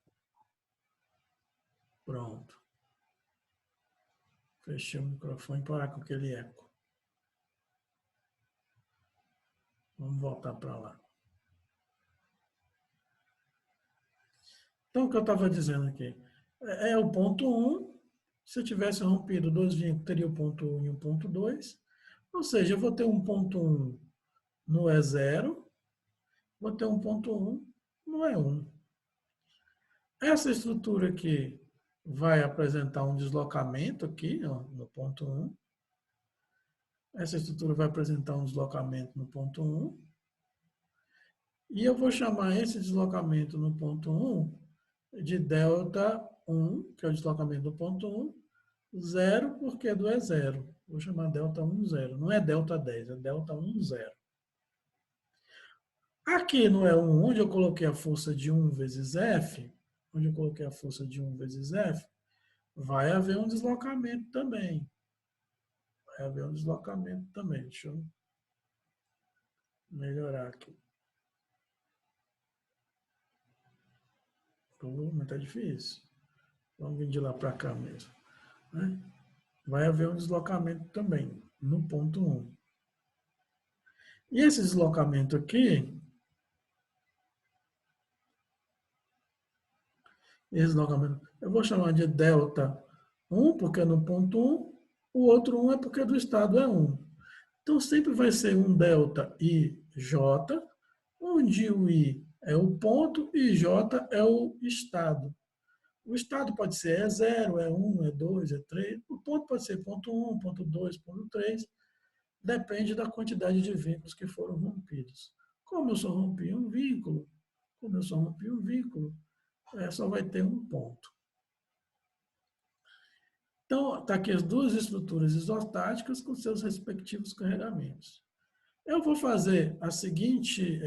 Speaker 1: Pronto. Fechei o microfone para parar com aquele eco. Vamos voltar para lá. Então, o que eu estava dizendo aqui é o ponto 1. Se eu tivesse rompido 2 vínculos, teria o ponto 1 e o ponto 2. Ou seja, eu vou ter um ponto 1 no E0, vou ter um ponto 1 no E1. Essa estrutura aqui vai apresentar um deslocamento aqui, ó, no ponto 1. Essa estrutura vai apresentar um deslocamento no ponto 1. E eu vou chamar esse deslocamento no ponto 1 de delta 1, que é o deslocamento do ponto 1, 0, porque é do E0. Vou chamar delta 1, 0. Não é delta 10, é delta 1, 0. Aqui no E1, onde eu coloquei a força de 1 vezes F, vai haver um deslocamento também. Deixa eu melhorar aqui. Mas tá difícil. Vamos vir de lá para cá mesmo. Né? Vai haver um deslocamento também, no ponto 1. E esse deslocamento aqui, eu vou chamar de delta 1, porque é no ponto 1, o outro 1 é porque do estado é 1. Então, sempre vai ser um delta IJ, onde o I é o ponto e J é o estado. O estado pode ser E0, E1, E2, E3. O ponto pode ser ponto 1, ponto 2, ponto 3. Depende da quantidade de vínculos que foram rompidos. Como eu só rompi um vínculo, só vai ter um ponto. Então, está aqui as duas estruturas isostáticas com seus respectivos carregamentos. Eu vou fazer a seguinte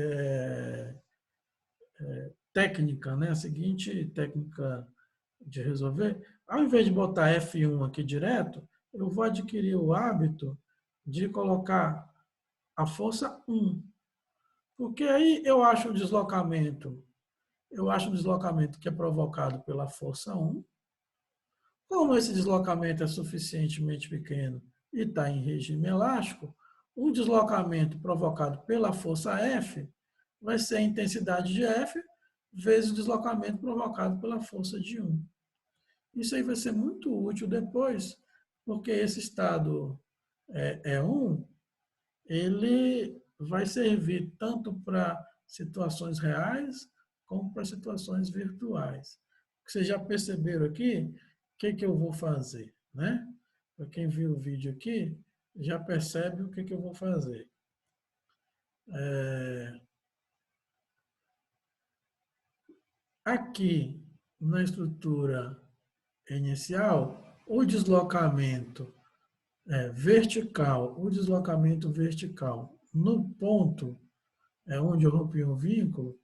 Speaker 1: técnica, né? A seguinte técnica de resolver. Ao invés de botar F1 aqui direto, eu vou adquirir o hábito de colocar a força 1. Porque aí eu acho um deslocamento que é provocado pela força 1. Como esse deslocamento é suficientemente pequeno e está em regime elástico, um deslocamento provocado pela força F vai ser a intensidade de F vezes o deslocamento provocado pela força de 1. Isso aí vai ser muito útil depois, porque esse estado E1, ele vai servir tanto para situações reais como para situações virtuais. Vocês já perceberam aqui o que eu vou fazer, né? Para quem viu o vídeo aqui, já percebe o que eu vou fazer. Aqui, na estrutura inicial, o deslocamento vertical no ponto onde eu rompi um vínculo,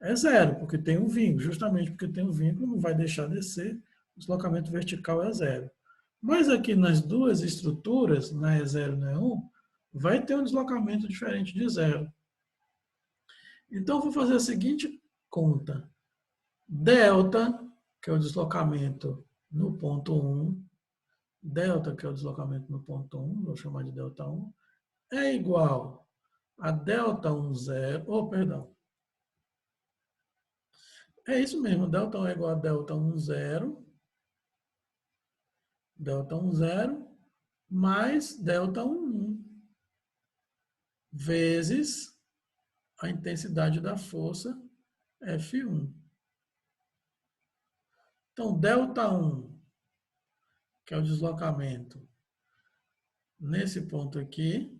Speaker 1: é zero, porque tem um vínculo. Justamente porque tem um vínculo, não vai deixar descer, o deslocamento vertical é zero. Mas aqui nas duas estruturas, na E0 e na E1, vai ter um deslocamento diferente de zero. Então, eu vou fazer a seguinte conta. Delta, que é o deslocamento no ponto 1, delta, que é o deslocamento no ponto 1, vou chamar de delta 1, é igual a delta 1, 0, perdão. É isso mesmo, delta 1 é igual a delta 1, 0, delta 1, 0, mais delta 1, 1, vezes a intensidade da força F1. Então, delta 1, que é o deslocamento nesse ponto aqui,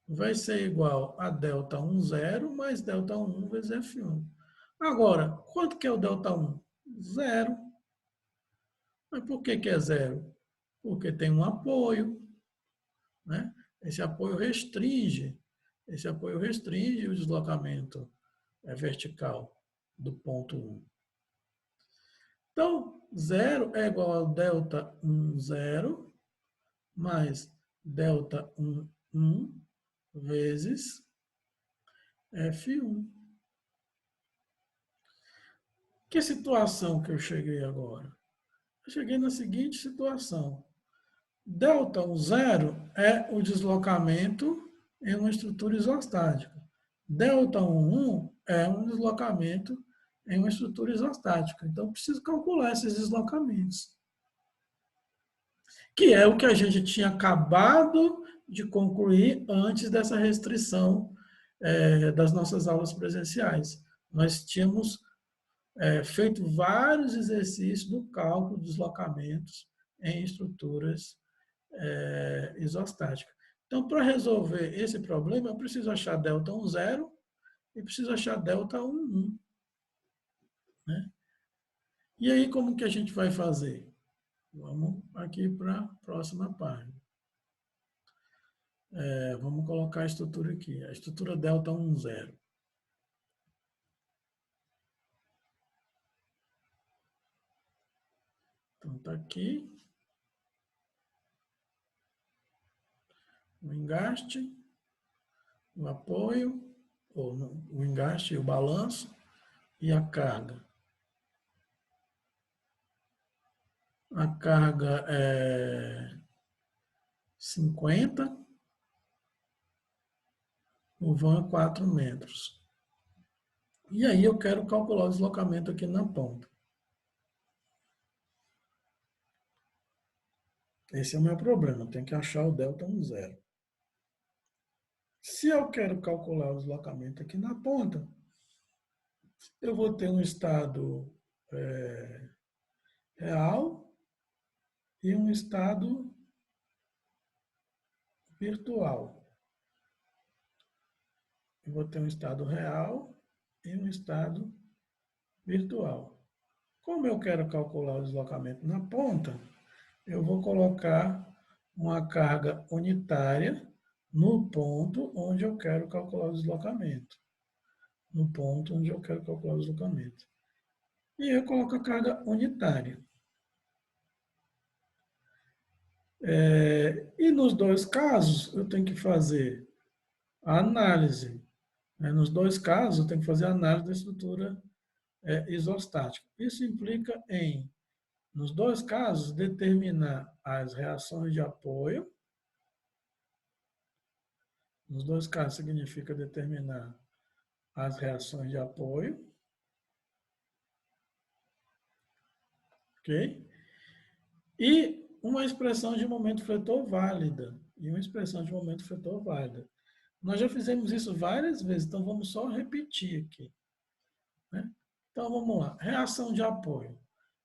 Speaker 1: vai ser igual a delta 1, 0, mais delta 1 vezes F1. Agora, quanto que é o delta 1? Zero. Mas por que que é zero? Porque tem um apoio, né? Esse apoio restringe o deslocamento vertical do ponto 1. Então, 0 é igual a delta 1, 0, mais delta 1, 1, vezes F1. Que situação que eu cheguei agora? Eu cheguei na seguinte situação. Delta 1, 0 é o deslocamento em uma estrutura isostática. Delta 1, 1 é um deslocamento em uma estrutura isostática. Então, eu preciso calcular esses deslocamentos. Que é o que a gente tinha acabado de concluir antes dessa restrição das nossas aulas presenciais. Nós tínhamos feito vários exercícios do cálculo de deslocamentos em estruturas isostáticas. Então, para resolver esse problema, eu preciso achar delta 1, 0 e preciso achar delta 1, 1. Né? E aí, como que a gente vai fazer? Vamos aqui para a próxima página. Vamos colocar a estrutura aqui. A estrutura delta 1, 0. Então, está aqui. O engaste, o apoio, o engaste e o balanço e a carga. A carga é 50, o vão é 4 metros. E aí eu quero calcular o deslocamento aqui na ponta. Esse é o meu problema, eu tenho que achar o delta 1, 0. Se eu quero calcular o deslocamento aqui na ponta, eu vou ter um estado real e um estado virtual. Eu vou ter um estado real e um estado virtual. Como eu quero calcular o deslocamento na ponta, eu vou colocar uma carga unitária no ponto onde eu quero calcular o deslocamento. No ponto onde eu quero calcular o deslocamento. E eu coloco a carga unitária. E nos dois casos, eu tenho que fazer a análise. Nos dois casos, eu tenho que fazer a análise da estrutura isostática. Isso implica em, nos dois casos, determinar as reações de apoio. Nos dois casos, significa determinar as reações de apoio. Ok? E uma expressão de momento fletor válida. Nós já fizemos isso várias vezes, então vamos só repetir aqui. Né? Então vamos lá. Reação de apoio.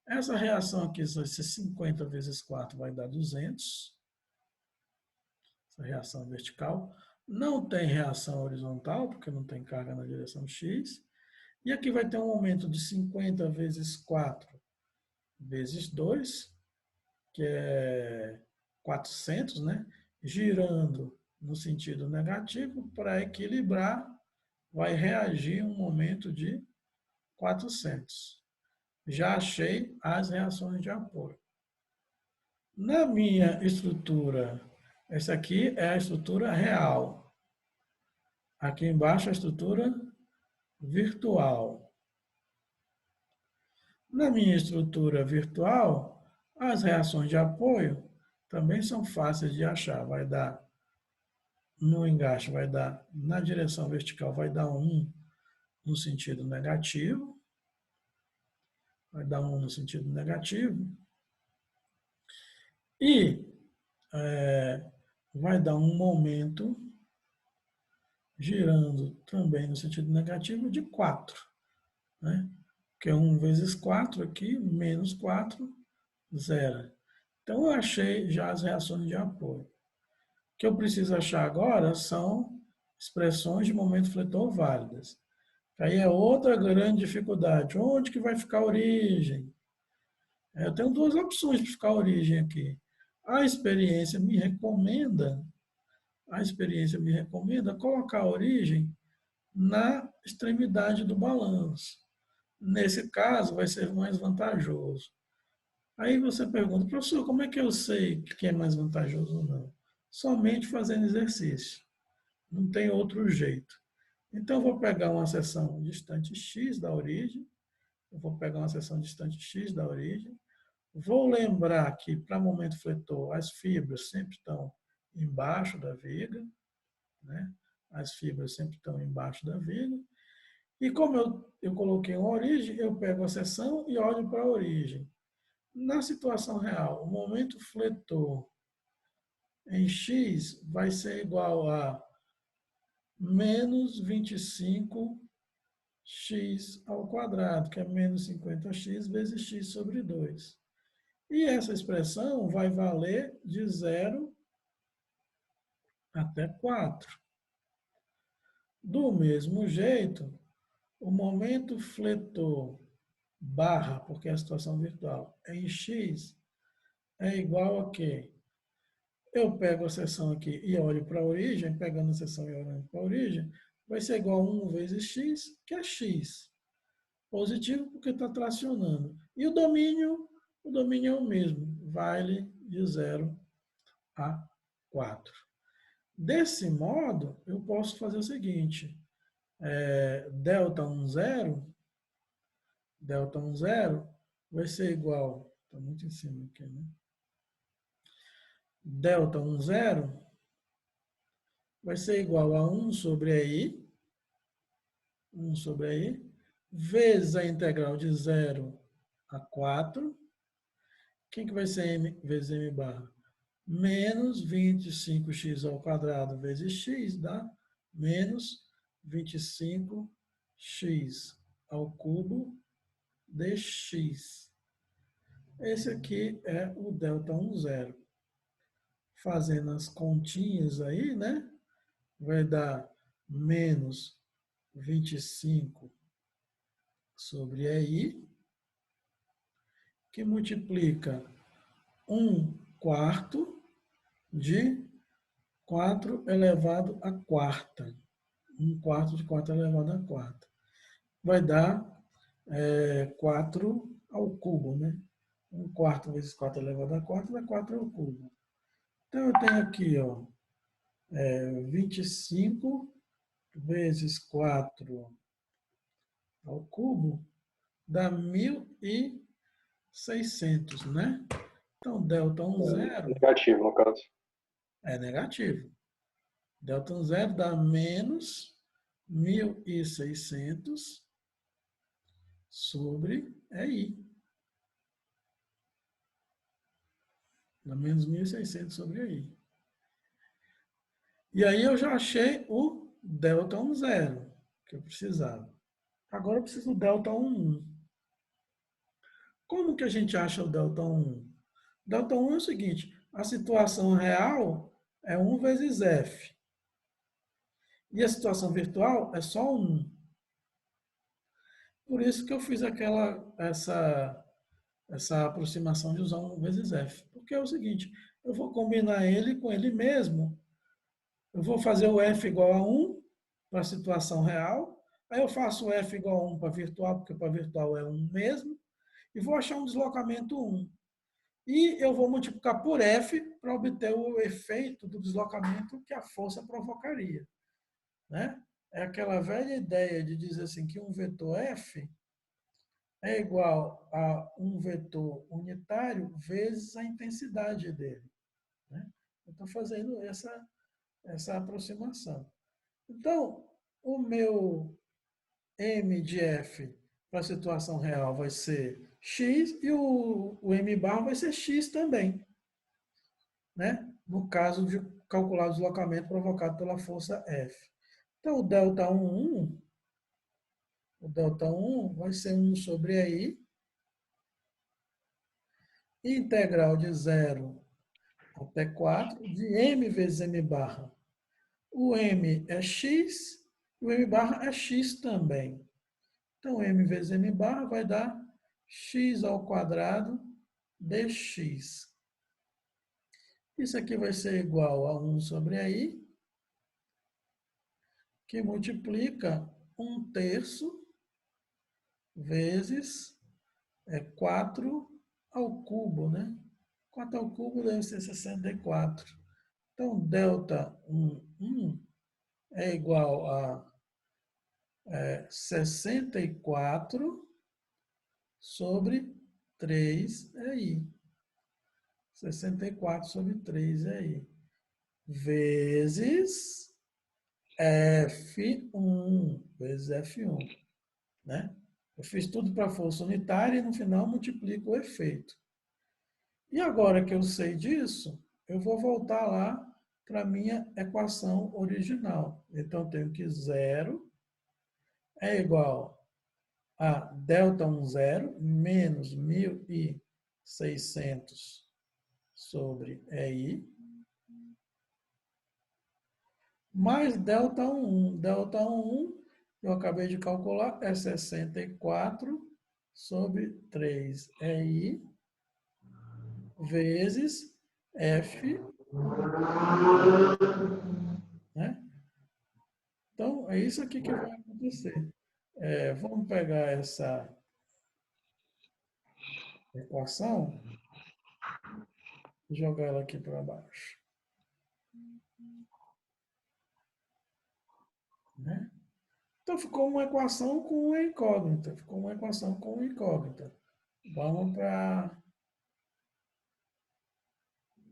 Speaker 1: Essa reação aqui vai ser 50 vezes 4, vai dar 200. Essa reação vertical. Não tem reação horizontal, porque não tem carga na direção X. E aqui vai ter um aumento de 50 vezes 4 vezes 2, que é 400, né? Girando no sentido negativo, para equilibrar, vai reagir um momento de 400. Já achei as reações de apoio. Na minha estrutura, essa aqui é a estrutura real. Aqui embaixo a estrutura virtual. Na minha estrutura virtual, as reações de apoio também são fáceis de achar. Vai dar no engaste, vai dar na direção vertical, vai dar 1 no sentido negativo. Vai dar 1 no sentido negativo. E vai dar um momento girando também no sentido negativo de 4. Né? Que é 1 vezes 4 aqui, menos 4, 0. Então, eu achei já as reações de apoio. O que eu preciso achar agora são expressões de momento fletor válidas. Aí é outra grande dificuldade. Onde que vai ficar a origem? Eu tenho duas opções para ficar a origem aqui. A experiência me recomenda colocar a origem na extremidade do balanço. Nesse caso, vai ser mais vantajoso. Aí você pergunta, professor, como é que eu sei que é mais vantajoso ou não? Somente fazendo exercício. Não tem outro jeito. Então, eu vou pegar uma seção distante x da origem. Vou lembrar que, para momento fletor, as fibras sempre estão embaixo da viga. Né? As fibras sempre estão embaixo da viga. E como eu coloquei uma origem, eu pego a seção e olho para a origem. Na situação real, o momento fletor em x vai ser igual a menos 25x ao quadrado, que é menos 50x vezes x sobre 2. E essa expressão vai valer de 0 até 4. Do mesmo jeito, o momento fletor barra, porque é a situação virtual, em x é igual a quê? Eu pego a seção aqui e olho para a origem, pegando a seção e olhando para a origem, vai ser igual a 1 vezes x, que é x. Positivo porque está tracionando. E o domínio é o mesmo, vale de 0 a 4. Desse modo, eu posso fazer o seguinte, delta 1, 0, vai ser igual, está muito em cima aqui, né? Delta 1, 0 vai ser igual a 1 sobre i, vezes a integral de 0 a 4. Quem que vai ser m vezes m barra? Menos 25x ao quadrado vezes x dá menos 25x ao cubo dx. Esse aqui é o delta 1, 0. Fazendo as continhas aí, né? Vai dar menos 25 sobre i, que multiplica 1/4 de 4 elevado à quarta. 1/4 de 4 elevado à quarta. Vai dar 4 ao cubo, né? 1/4 vezes 4 elevado à quarta dá 4 ao cubo. Então, eu tenho aqui, ó, 25 vezes 4 ao cubo dá 1.600, né? Então, delta 1, 0...
Speaker 3: Negativo, no caso.
Speaker 1: É negativo. Delta 1, 0 dá menos 1.600 sobre i. Dá menos 1.600 sobre i. E aí eu já achei o delta 1, 0 que eu precisava. Agora eu preciso do delta 1, 1. Como que a gente acha o delta 1? Delta 1 é o seguinte, a situação real é 1 vezes f. E a situação virtual é só 1. Por isso que eu fiz essa aproximação de usar 1 vezes f. Porque é o seguinte, eu vou combinar ele com ele mesmo. Eu vou fazer o f igual a 1 para a situação real. Aí eu faço F igual a 1 para virtual, porque para virtual é 1 mesmo, e vou achar um deslocamento 1. E eu vou multiplicar por F para obter o efeito do deslocamento que a força provocaria. Né? É aquela velha ideia de dizer assim que um vetor F é igual a um vetor unitário vezes a intensidade dele. Né? Eu estou fazendo essa aproximação. Então, o meu M de F para a situação real vai ser X e o M bar vai ser X também. Né? No caso de calcular o deslocamento provocado pela força F. Então, o ΔI, o ΔI vai ser 1 sobre I, integral de 0 até 4, de M vezes M barra. O M é X, e o M barra é X também. Então, M vezes M barra vai dar X ao quadrado dx. Isso aqui vai ser igual a 1 sobre I, que multiplica 1/3 vezes 4 ao cubo, né? 4 ao cubo deve ser 64. Então, ΔI é igual a 64 sobre 3i. 64 sobre 3i. Vezes F1. Vezes F1. Né? Eu fiz tudo para força unitária e no final multiplico o efeito. E agora que eu sei disso, eu vou voltar lá para a minha equação original. Então, eu tenho que 0 é igual a ΔI menos 1.600 sobre EI, mais ΔI. ΔI, eu acabei de calcular, é 64 sobre 3EI vezes F. Né? Então, é isso aqui que vai acontecer. Vamos pegar essa equação e jogar ela aqui para baixo. Né? Então, ficou uma equação com uma incógnita. Vamos para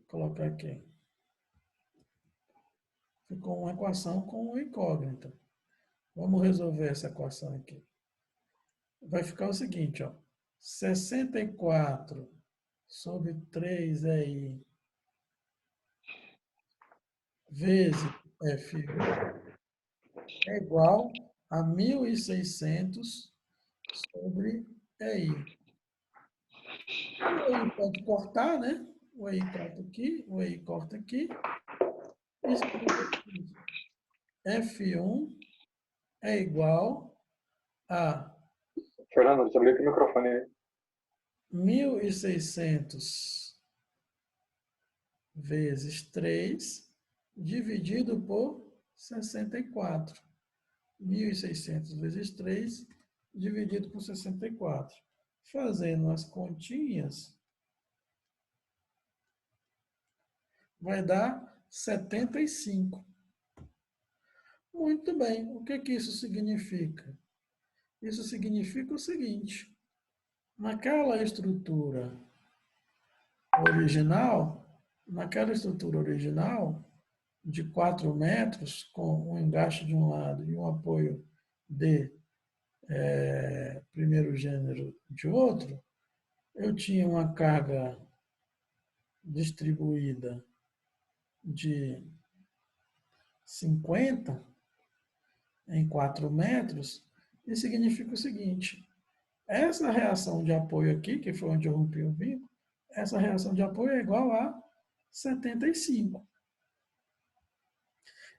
Speaker 1: colocar aqui. Ficou uma equação com uma incógnita. Vamos resolver essa equação aqui. Vai ficar o seguinte, ó. 64 sobre 3i vezes F1 é igual a 1.600 sobre EI. O EI pode cortar, né? O EI corta aqui, o EI corta aqui. Isso F1 é igual a
Speaker 3: Fernando, desliga aqui o microfone aí.
Speaker 1: 1.600 vezes 3 dividido por 64. 1.600 vezes 3 dividido por 64. Fazendo as continhas, vai dar 75. Muito bem. O que isso significa? Isso significa o seguinte. Naquela estrutura original, de 4 metros, com um engaste de um lado e um apoio de primeiro gênero de outro, eu tinha uma carga distribuída de 50 em 4 metros, e significa o seguinte: essa reação de apoio aqui, que foi onde eu rompi o vínculo, essa reação de apoio é igual a 75.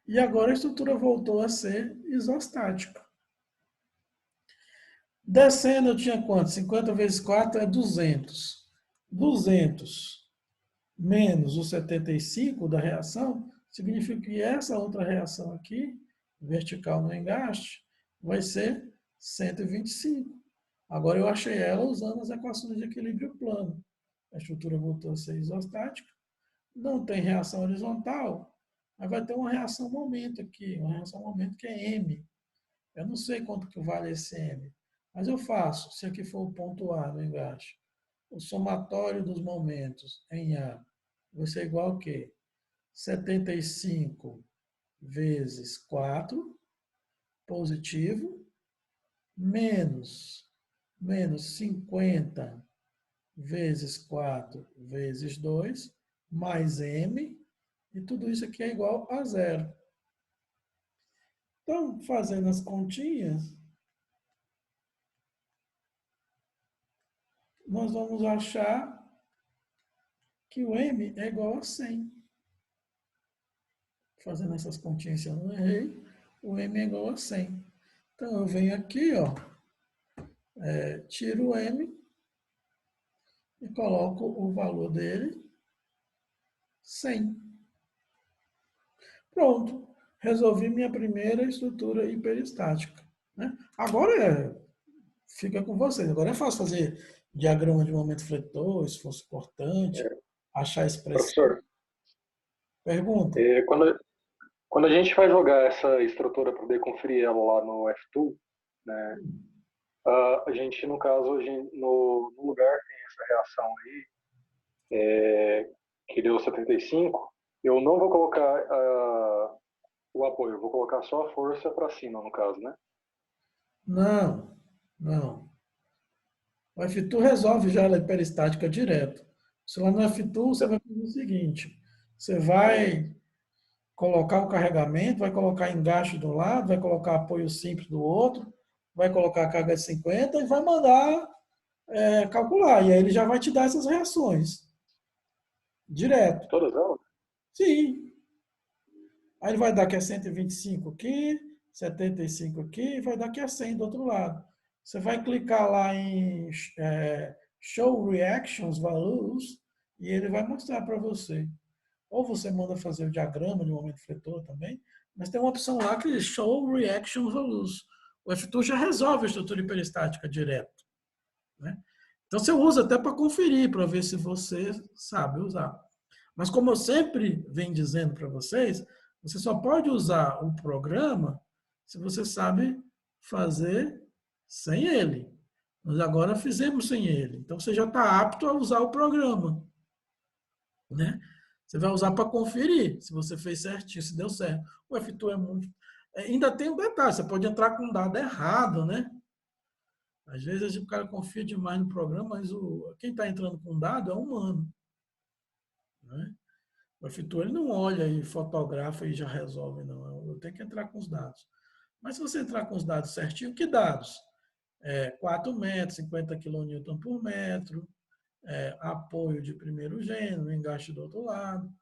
Speaker 1: E agora a estrutura voltou a ser isostática. Descendo eu tinha quanto? 50 vezes 4 é 200. 200 menos o 75 da reação significa que essa outra reação aqui, vertical no engaste, vai ser 125. Agora eu achei ela usando as equações de equilíbrio plano. A estrutura voltou a ser isostática, não tem reação horizontal, mas vai ter uma reação momento aqui, uma reação momento que é M. Eu não sei quanto que vale esse M, mas eu faço, se aqui for o ponto A no engaste, o somatório dos momentos em A vai ser igual a quê? 75 vezes 4, positivo, menos 50 vezes 4 vezes 2, mais M, e tudo isso aqui é igual a zero. Então, fazendo as continhas, nós vamos achar que o M é igual a 100. Fazendo essas continhas, se eu não errei, o M é igual a 100. Então, eu venho aqui, ó, tiro o M e coloco o valor dele, 100. Pronto. Resolvi minha primeira estrutura hiperestática. Né? Agora fica com vocês. Agora é fácil fazer diagrama de momento fletor, esforço cortante, achar expressão.
Speaker 3: Professor,
Speaker 1: Pergunta.
Speaker 3: quando a gente vai jogar essa estrutura para poder conferir ela lá no F2, né, a gente, no caso, no lugar que tem essa reação aí, que deu 75, eu não vou colocar o apoio, eu vou colocar só a força para cima, no caso, né?
Speaker 1: Não, não. O F2 resolve já a hiperestática direto. Se lá no F2 você vai fazer o seguinte, você vai colocar o carregamento, vai colocar engaste de um lado, vai colocar apoio simples do outro, vai colocar a carga de 50 e vai mandar calcular. E aí ele já vai te dar essas reações. Direto.
Speaker 3: Todas elas?
Speaker 1: Sim. Aí ele vai dar que é 125 aqui, 75 aqui, e vai dar que é 100 do outro lado. Você vai clicar lá em Show Reactions Values e ele vai mostrar para você. Ou você manda fazer o diagrama de momento fletor também, mas tem uma opção lá que é Show Reactions Values. O F2 já resolve a estrutura hiperestática direto. Né? Então você usa até para conferir, para ver se você sabe usar. Mas como eu sempre venho dizendo para vocês, você só pode usar o programa se você sabe fazer sem ele. Nós agora fizemos sem ele. Então você já está apto a usar o programa. Né? Você vai usar para conferir se você fez certinho, se deu certo. O F2 é muito. Ainda tem um detalhe, você pode entrar com um dado errado, né? Às vezes o cara confia demais no programa, mas quem está entrando com dado é humano. Né? O F2 ele não olha e fotografa e já resolve, não. Eu tenho que entrar com os dados. Mas se você entrar com os dados certinho, que dados? 4 metros, 50 kN por metro, apoio de primeiro gênero, engaste do outro lado.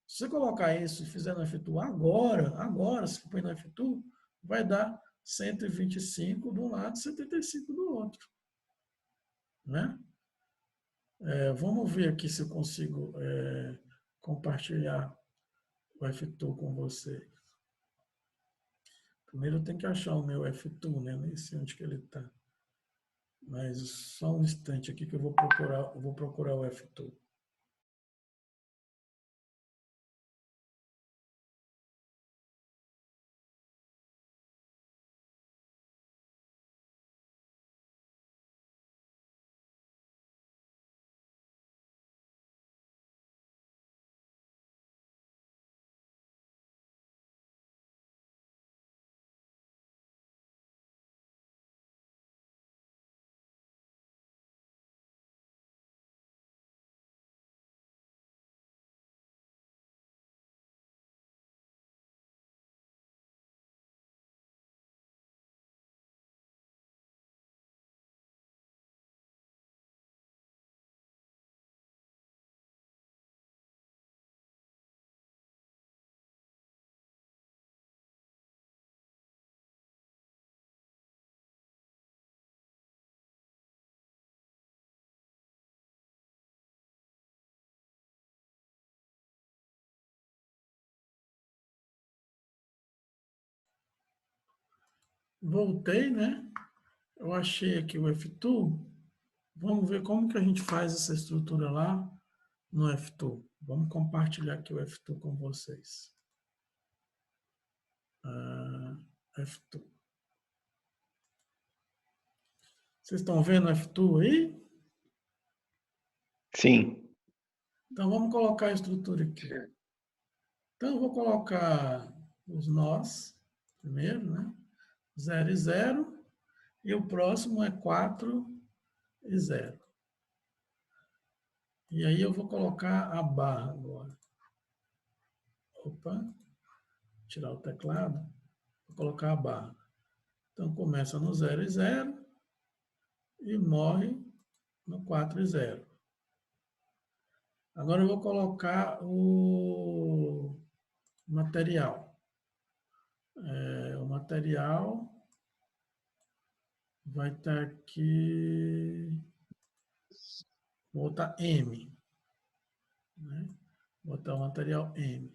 Speaker 1: Se você colocar isso e fizer no F2 agora, se põe no F2, vai dar 125 de um lado e 75 do outro. Né? Vamos ver aqui se eu consigo compartilhar o F2 com você. Primeiro eu tenho que achar o meu F2, né? Nem sei onde que ele está. Mas só um instante aqui que eu vou procurar o F2. Voltei, né? Eu achei aqui o F2. Vamos ver como que a gente faz essa estrutura lá no F2. Vamos compartilhar aqui o F2 com vocês. F2. Vocês estão vendo o F2 aí?
Speaker 2: Sim.
Speaker 1: Então, vamos colocar a estrutura aqui. Então, eu vou colocar os nós primeiro, né? 0 e 0. E o próximo é 4 e 0. E aí eu vou colocar a barra agora. Opa, tirar o teclado. Vou colocar a barra. Então, começa no 0 e 0 e morre no 4 e 0. Agora eu vou colocar o material. O material vai estar aqui, vou botar M, né? Vou botar o material M.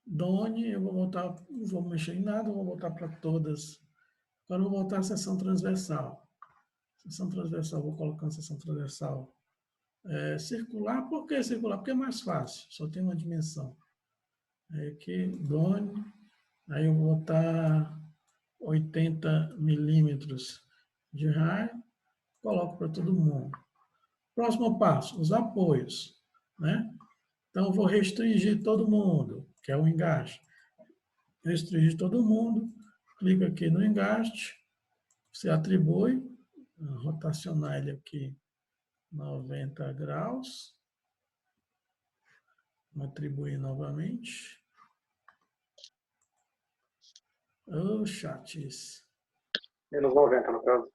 Speaker 1: Done, eu vou botar, não vou mexer em nada, vou botar para todas. Agora eu vou botar a seção transversal. Seção transversal, vou colocar a seção transversal circular. Por que circular? Porque é mais fácil, só tem uma dimensão. Aqui, Done, aí eu vou botar 80 milímetros de raio, coloco para todo mundo. Próximo passo, os apoios, né? Então, eu vou restringir todo mundo, que é o engaste. Restringir todo mundo, clica aqui no engaste, você atribui, rotacionar ele aqui 90 graus, vou atribuir novamente. Oh, chatice.
Speaker 3: Menos 90, no caso.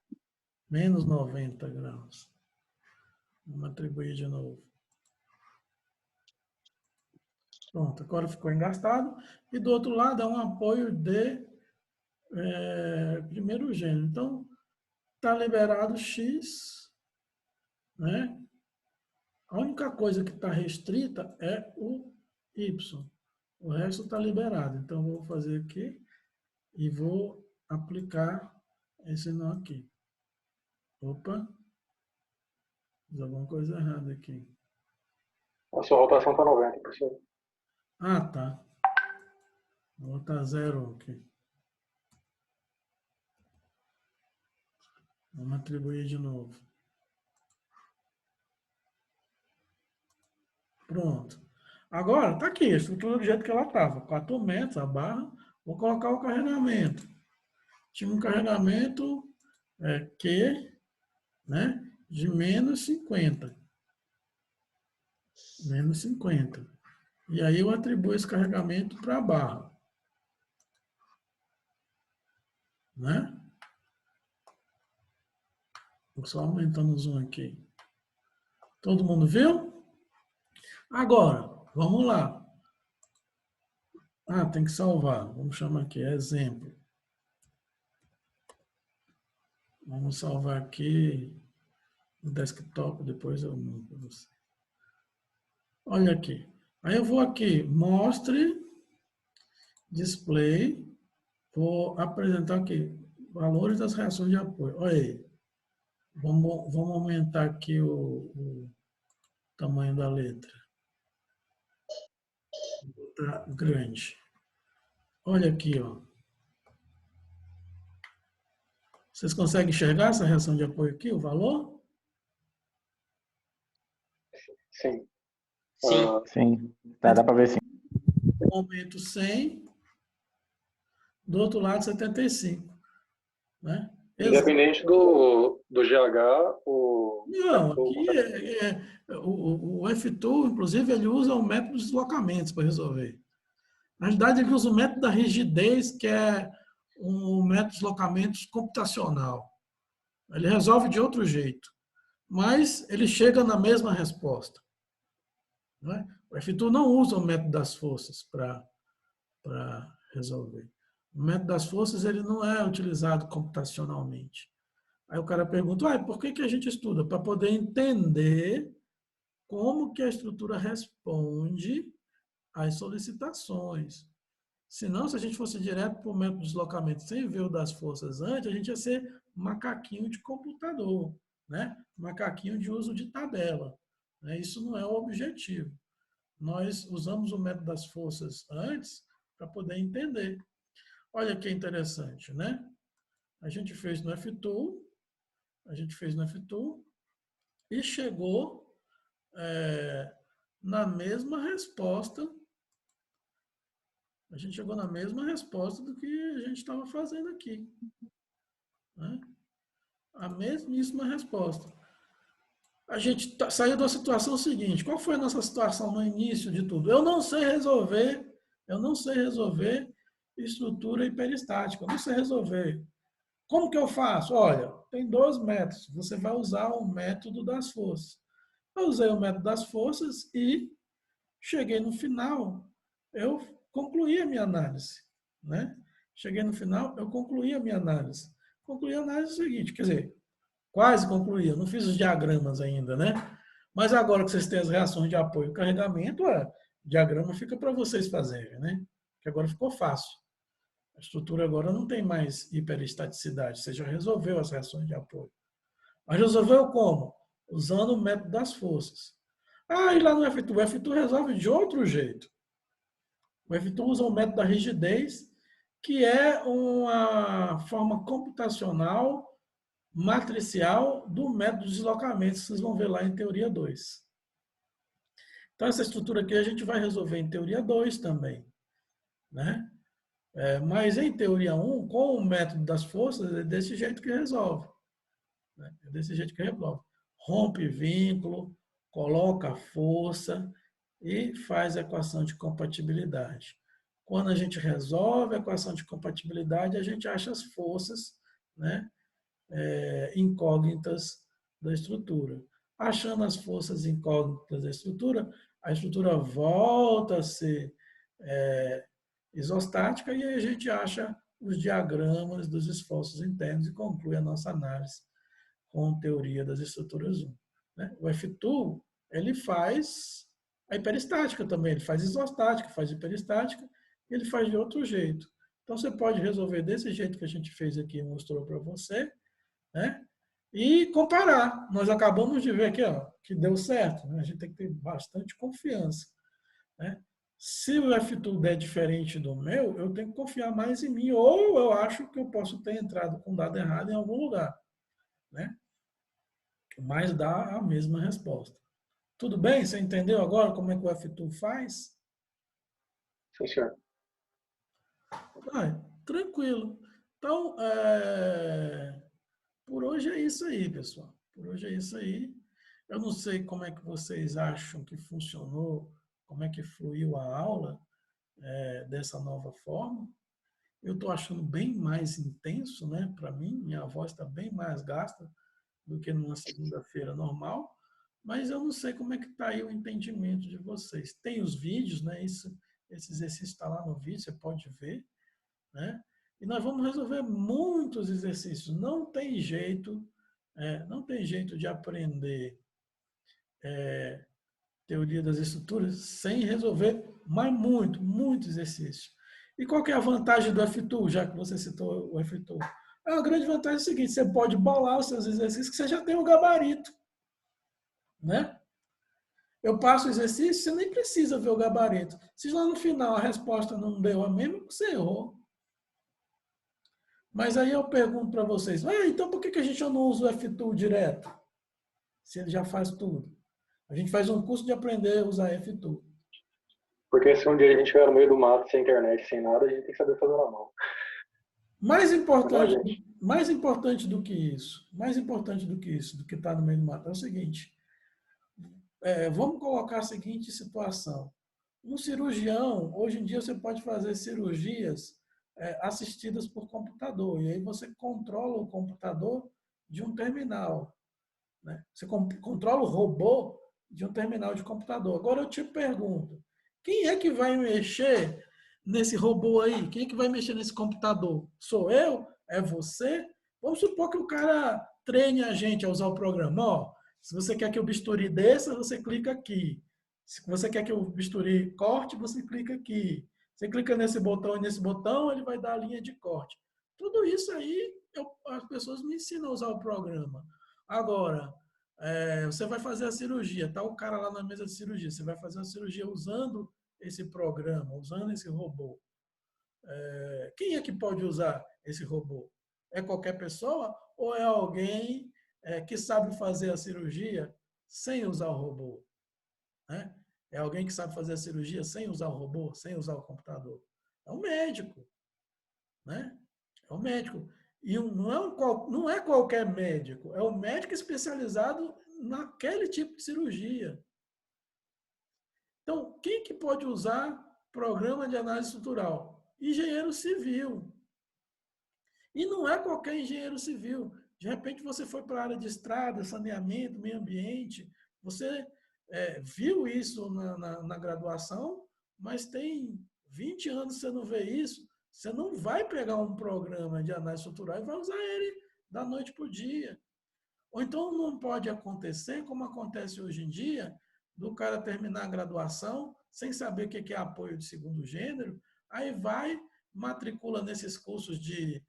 Speaker 1: Menos 90 graus. Vamos atribuir de novo. Pronto, agora ficou engastado. E do outro lado é um apoio de primeiro gênero. Então, está liberado X, né? A única coisa que está restrita é o Y. O resto está liberado. Então, vou fazer aqui e vou aplicar esse nó aqui. Opa! Fiz alguma coisa errada aqui.
Speaker 3: A sua rotação está 90, professor.
Speaker 1: Ah, tá. Vou botar 0 aqui. Vamos atribuir de novo. Pronto. Agora, está aqui, a estrutura do jeito que ela estava. 4 metros, a barra. Vou colocar o carregamento. Tinha um carregamento Q, né, de menos 50. Menos 50. E aí eu atribuo esse carregamento para a barra. Né? Vou só aumentando o zoom aqui. Todo mundo viu? Agora, vamos lá. Tem que salvar. Vamos chamar aqui, exemplo. Vamos salvar aqui no desktop, depois eu mando para você. Olha aqui. Aí eu vou aqui, mostre, display, vou apresentar aqui, valores das reações de apoio. Olha aí. Vamos aumentar aqui o tamanho da letra. Vou botar grande. Olha aqui, ó. Vocês conseguem enxergar essa reação de apoio aqui, o valor?
Speaker 3: Sim.
Speaker 6: Sim.
Speaker 2: Sim. Dá para ver sim.
Speaker 1: Um aumento 100, do outro lado 75. Né?
Speaker 3: Independente do GH,
Speaker 1: Não, aqui o F2, inclusive, ele usa o método de deslocamentos para resolver. Na verdade, ele usa o método da rigidez, que é um método de deslocamentos computacional. Ele resolve de outro jeito, mas ele chega na mesma resposta. Né? O F2 não usa o método das forças para resolver. O método das forças ele não é utilizado computacionalmente. Aí o cara pergunta, por que a gente estuda? Para poder entender como que a estrutura responde às solicitações. Senão, se a gente fosse direto para o método de deslocamento sem ver o das forças antes, a gente ia ser macaquinho de computador, né? Macaquinho de uso de tabela. Né? Isso não é o objetivo. Nós usamos o método das forças antes para poder entender. Olha que interessante, né? A gente fez no F-Tool, e chegou na mesma resposta. A gente chegou na mesma resposta do que a gente estava fazendo aqui. Né? A mesmíssima resposta. A gente saiu da situação seguinte. Qual foi a nossa situação no início de tudo? Eu não sei resolver estrutura hiperestática. Eu não sei resolver. Como que eu faço? Olha, tem 2 métodos. Você vai usar o método das forças. Eu usei o método das forças e cheguei no final, eu concluí a minha análise. Né? Cheguei no final, eu concluí a minha análise. Concluí a análise seguinte, quer dizer, quase concluí, eu não fiz os diagramas ainda, né? Mas agora que vocês têm as reações de apoio e carregamento, o diagrama fica para vocês fazerem, né? Que agora ficou fácil. A estrutura agora não tem mais hiperestaticidade, você já resolveu as reações de apoio. Mas resolveu como? Usando o método das forças. E lá no F-Tool, o F-Tool resolve de outro jeito. O F-Tool usa o método da rigidez, que é uma forma computacional matricial do método de deslocamento, que vocês vão ver lá em teoria 2. Então, essa estrutura aqui a gente vai resolver em teoria 2 também. Né? Mas em teoria 1, com o método das forças, é desse jeito que resolve. Né? É desse jeito que resolve. Rompe vínculo, coloca a força e faz a equação de compatibilidade. Quando a gente resolve a equação de compatibilidade, a gente acha as forças, né, incógnitas da estrutura. Achando as forças incógnitas da estrutura, a estrutura volta a ser isostática e aí a gente acha os diagramas dos esforços internos e conclui a nossa análise com teoria das estruturas 1. Né? O F-Tool, ele faz a hiperestática também, ele faz isostática, faz hiperestática, e ele faz de outro jeito. Então, você pode resolver desse jeito que a gente fez aqui e mostrou para você, né? E comparar. Nós acabamos de ver aqui, que deu certo. Né? A gente tem que ter bastante confiança. Né? Se o F-Tool der diferente do meu, eu tenho que confiar mais em mim, ou eu acho que eu posso ter entrado com dado errado em algum lugar. Né? Mas dá a mesma resposta. Tudo bem? Você entendeu agora como é que o F-Tool faz?
Speaker 3: Sim, senhor.
Speaker 1: Tranquilo. Então, por hoje é isso aí, pessoal. Por hoje é isso aí. Eu não sei como é que vocês acham que funcionou, como é que fluiu a aula dessa nova forma. Eu estou achando bem mais intenso, né? Para mim, minha voz está bem mais gasta do que numa segunda-feira normal, mas eu não sei como é que está aí o entendimento de vocês. Tem os vídeos, né? Esse exercício está lá no vídeo, você pode ver, né? E nós vamos resolver muitos exercícios. Não tem jeito de aprender teoria das estruturas sem resolver mais muito exercício. E qual que é a vantagem do F-Tool, já que você citou o F-Tool? A grande vantagem é o seguinte, você pode bolar os seus exercícios que você já tem o gabarito. Né? Eu passo o exercício, você nem precisa ver o gabarito. Se lá no final a resposta não deu a mesma, você errou. Mas aí eu pergunto para vocês, então por que a gente não usa o F-Tool direto? Se ele já faz tudo. A gente faz um curso de aprender a usar F-Tool.
Speaker 3: Porque se um dia a gente estiver no meio do mato, sem internet, sem nada, a gente tem que saber fazer na mão.
Speaker 1: Mais importante do que isso, do que estar no meio do mato, é o seguinte. Vamos colocar a seguinte situação. Um cirurgião, hoje em dia você pode fazer cirurgias assistidas por computador, e aí você controla o computador de um terminal. Né? Você controla o robô de um terminal de computador. Agora eu te pergunto, quem é que vai mexer nesse robô aí? Quem é que vai mexer nesse computador? Sou eu? É você? Vamos supor que o cara treine a gente a usar o programa. Se você quer que o bisturi desça, você clica aqui. Se você quer que o bisturi corte, você clica aqui. Você clica nesse botão e nesse botão, ele vai dar a linha de corte. Tudo isso aí, as pessoas me ensinam a usar o programa. Agora, você vai fazer a cirurgia, tá o cara lá na mesa de cirurgia, você vai fazer a cirurgia usando esse programa, usando esse robô. Quem é que pode usar esse robô? É qualquer pessoa ou é alguém que sabe fazer a cirurgia sem usar o robô? Né? É alguém que sabe fazer a cirurgia sem usar o robô, sem usar o computador? É um médico. Né? É um médico. E não é qualquer médico, é um médico especializado naquele tipo de cirurgia. Então, quem que pode usar programa de análise estrutural? Engenheiro civil. E não é qualquer engenheiro civil. De repente você foi para a área de estrada, saneamento, meio ambiente, você viu isso na graduação, mas tem 20 anos que você não vê isso, você não vai pegar um programa de análise estrutural e vai usar ele da noite para o dia. Ou então não pode acontecer, como acontece hoje em dia, do cara terminar a graduação sem saber o que é apoio de segundo gênero, aí vai, matricula nesses cursos de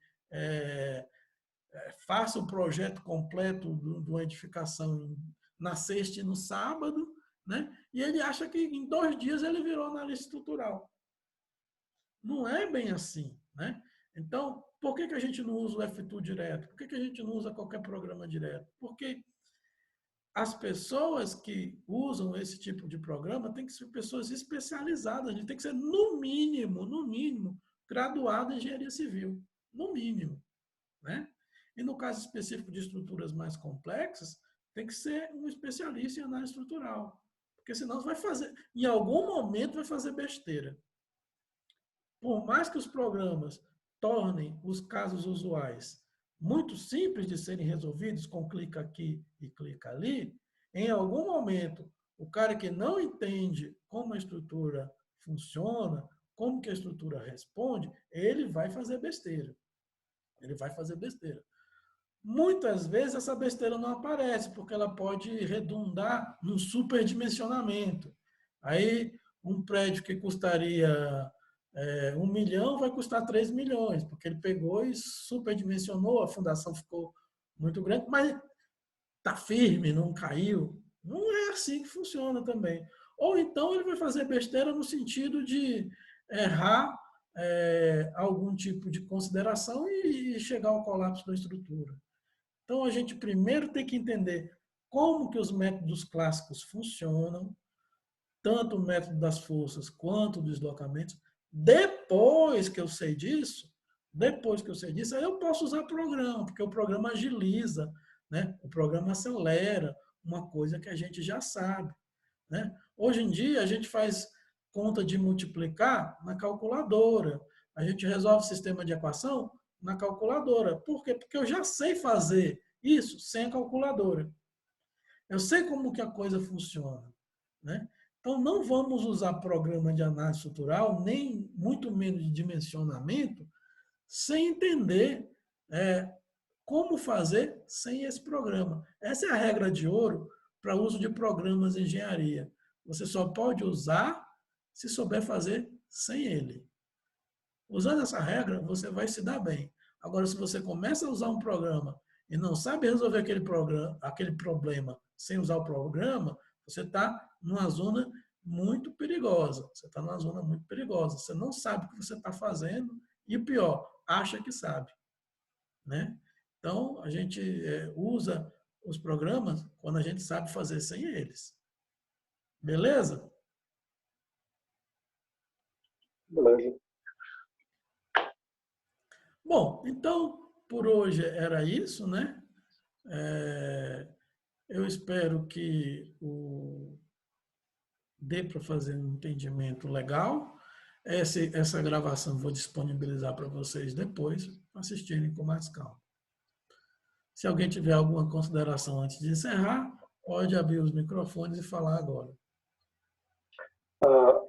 Speaker 1: faça o projeto completo de uma edificação na sexta e no sábado, né? E ele acha que em 2 dias ele virou analista estrutural. Não é bem assim, né? Então, por que a gente não usa o F2 direto? Por que a gente não usa qualquer programa direto? Porque as pessoas que usam esse tipo de programa têm que ser pessoas especializadas, a gente tem que ser, no mínimo, graduado em engenharia civil. No mínimo, né? E no caso específico de estruturas mais complexas, tem que ser um especialista em análise estrutural. Porque senão vai fazer, em algum momento vai fazer besteira. Por mais que os programas tornem os casos usuais muito simples de serem resolvidos com clica aqui e clica ali, em algum momento, o cara que não entende como a estrutura funciona, como que a estrutura responde, ele vai fazer besteira. Ele vai fazer besteira. Muitas vezes essa besteira não aparece, porque ela pode redundar no superdimensionamento. Aí, um prédio que custaria 1 milhão vai custar 3 milhões, porque ele pegou e superdimensionou, a fundação ficou muito grande, mas está firme, não caiu. Não é assim que funciona também. Ou então ele vai fazer besteira no sentido de errar algum tipo de consideração e chegar ao colapso da estrutura. Então, a gente primeiro tem que entender como que os métodos clássicos funcionam, tanto o método das forças quanto dos deslocamentos. Depois que eu sei disso, aí eu posso usar programa, porque o programa agiliza, né? O programa acelera uma coisa que a gente já sabe. Né? Hoje em dia, a gente faz conta de multiplicar na calculadora. A gente resolve o sistema de equação na calculadora. Por quê? Porque eu já sei fazer isso sem a calculadora. Eu sei como que a coisa funciona. Né? Então, não vamos usar programa de análise estrutural, nem muito menos de dimensionamento, sem entender como fazer sem esse programa. Essa é a regra de ouro para o uso de programas de engenharia. Você só pode usar se souber fazer sem ele. Usando essa regra, você vai se dar bem. Agora, se você começa a usar um programa e não sabe resolver aquele problema sem usar o programa, você está numa zona muito perigosa. Você não sabe o que você está fazendo e, o pior, acha que sabe. Né? Então, a gente usa os programas quando a gente sabe fazer sem eles. Beleza?
Speaker 3: Beleza.
Speaker 1: Bom, então, por hoje era isso, né? Eu espero que dê para fazer um entendimento legal. Essa gravação vou disponibilizar para vocês depois, assistirem com mais calma. Se alguém tiver alguma consideração antes de encerrar, pode abrir os microfones e falar agora.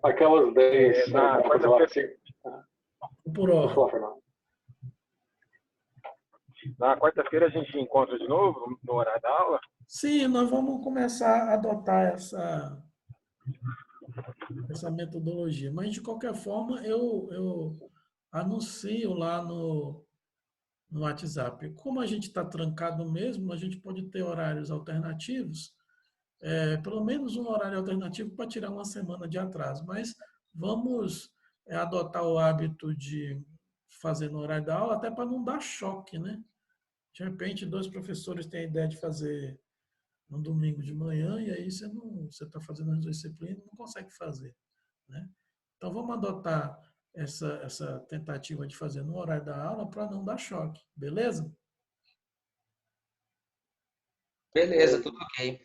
Speaker 3: Aquelas 10...
Speaker 5: Na quarta-feira...
Speaker 1: Por ordem.
Speaker 5: Na quarta-feira a gente encontra de novo no horário da aula?
Speaker 1: Sim, nós vamos começar a adotar essa metodologia. Mas, de qualquer forma, eu anuncio lá no WhatsApp. Como a gente está trancado mesmo, a gente pode ter horários alternativos, pelo menos um horário alternativo para tirar uma semana de atraso. Mas vamos adotar o hábito de fazer no horário da aula, até para não dar choque, né? De repente, 2 professores têm a ideia de fazer no domingo de manhã e aí você está fazendo as 2 disciplinas e não consegue fazer, né? Então, vamos adotar essa tentativa de fazer no horário da aula para não dar choque, beleza?
Speaker 6: Beleza, tudo ok.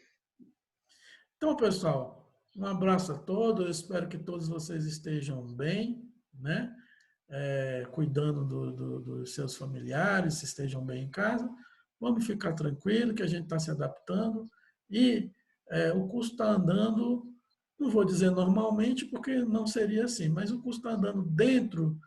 Speaker 1: Então, pessoal, um abraço a todos. Eu espero que todos vocês estejam bem, né? Cuidando dos seus familiares, se estejam bem em casa. Vamos ficar tranquilo, que a gente está se adaptando e o curso está andando, não vou dizer normalmente, porque não seria assim, mas o curso está andando dentro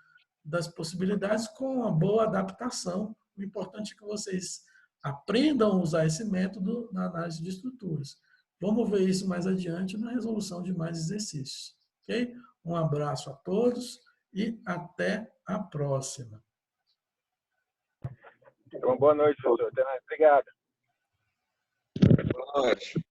Speaker 1: das possibilidades com uma boa adaptação. O importante é que vocês aprendam a usar esse método na análise de estruturas. Vamos ver isso mais adiante na resolução de mais exercícios. Ok? Um abraço a todos e até a próxima.
Speaker 7: Então, boa noite, professor. Até mais. Obrigado.
Speaker 6: Boa noite.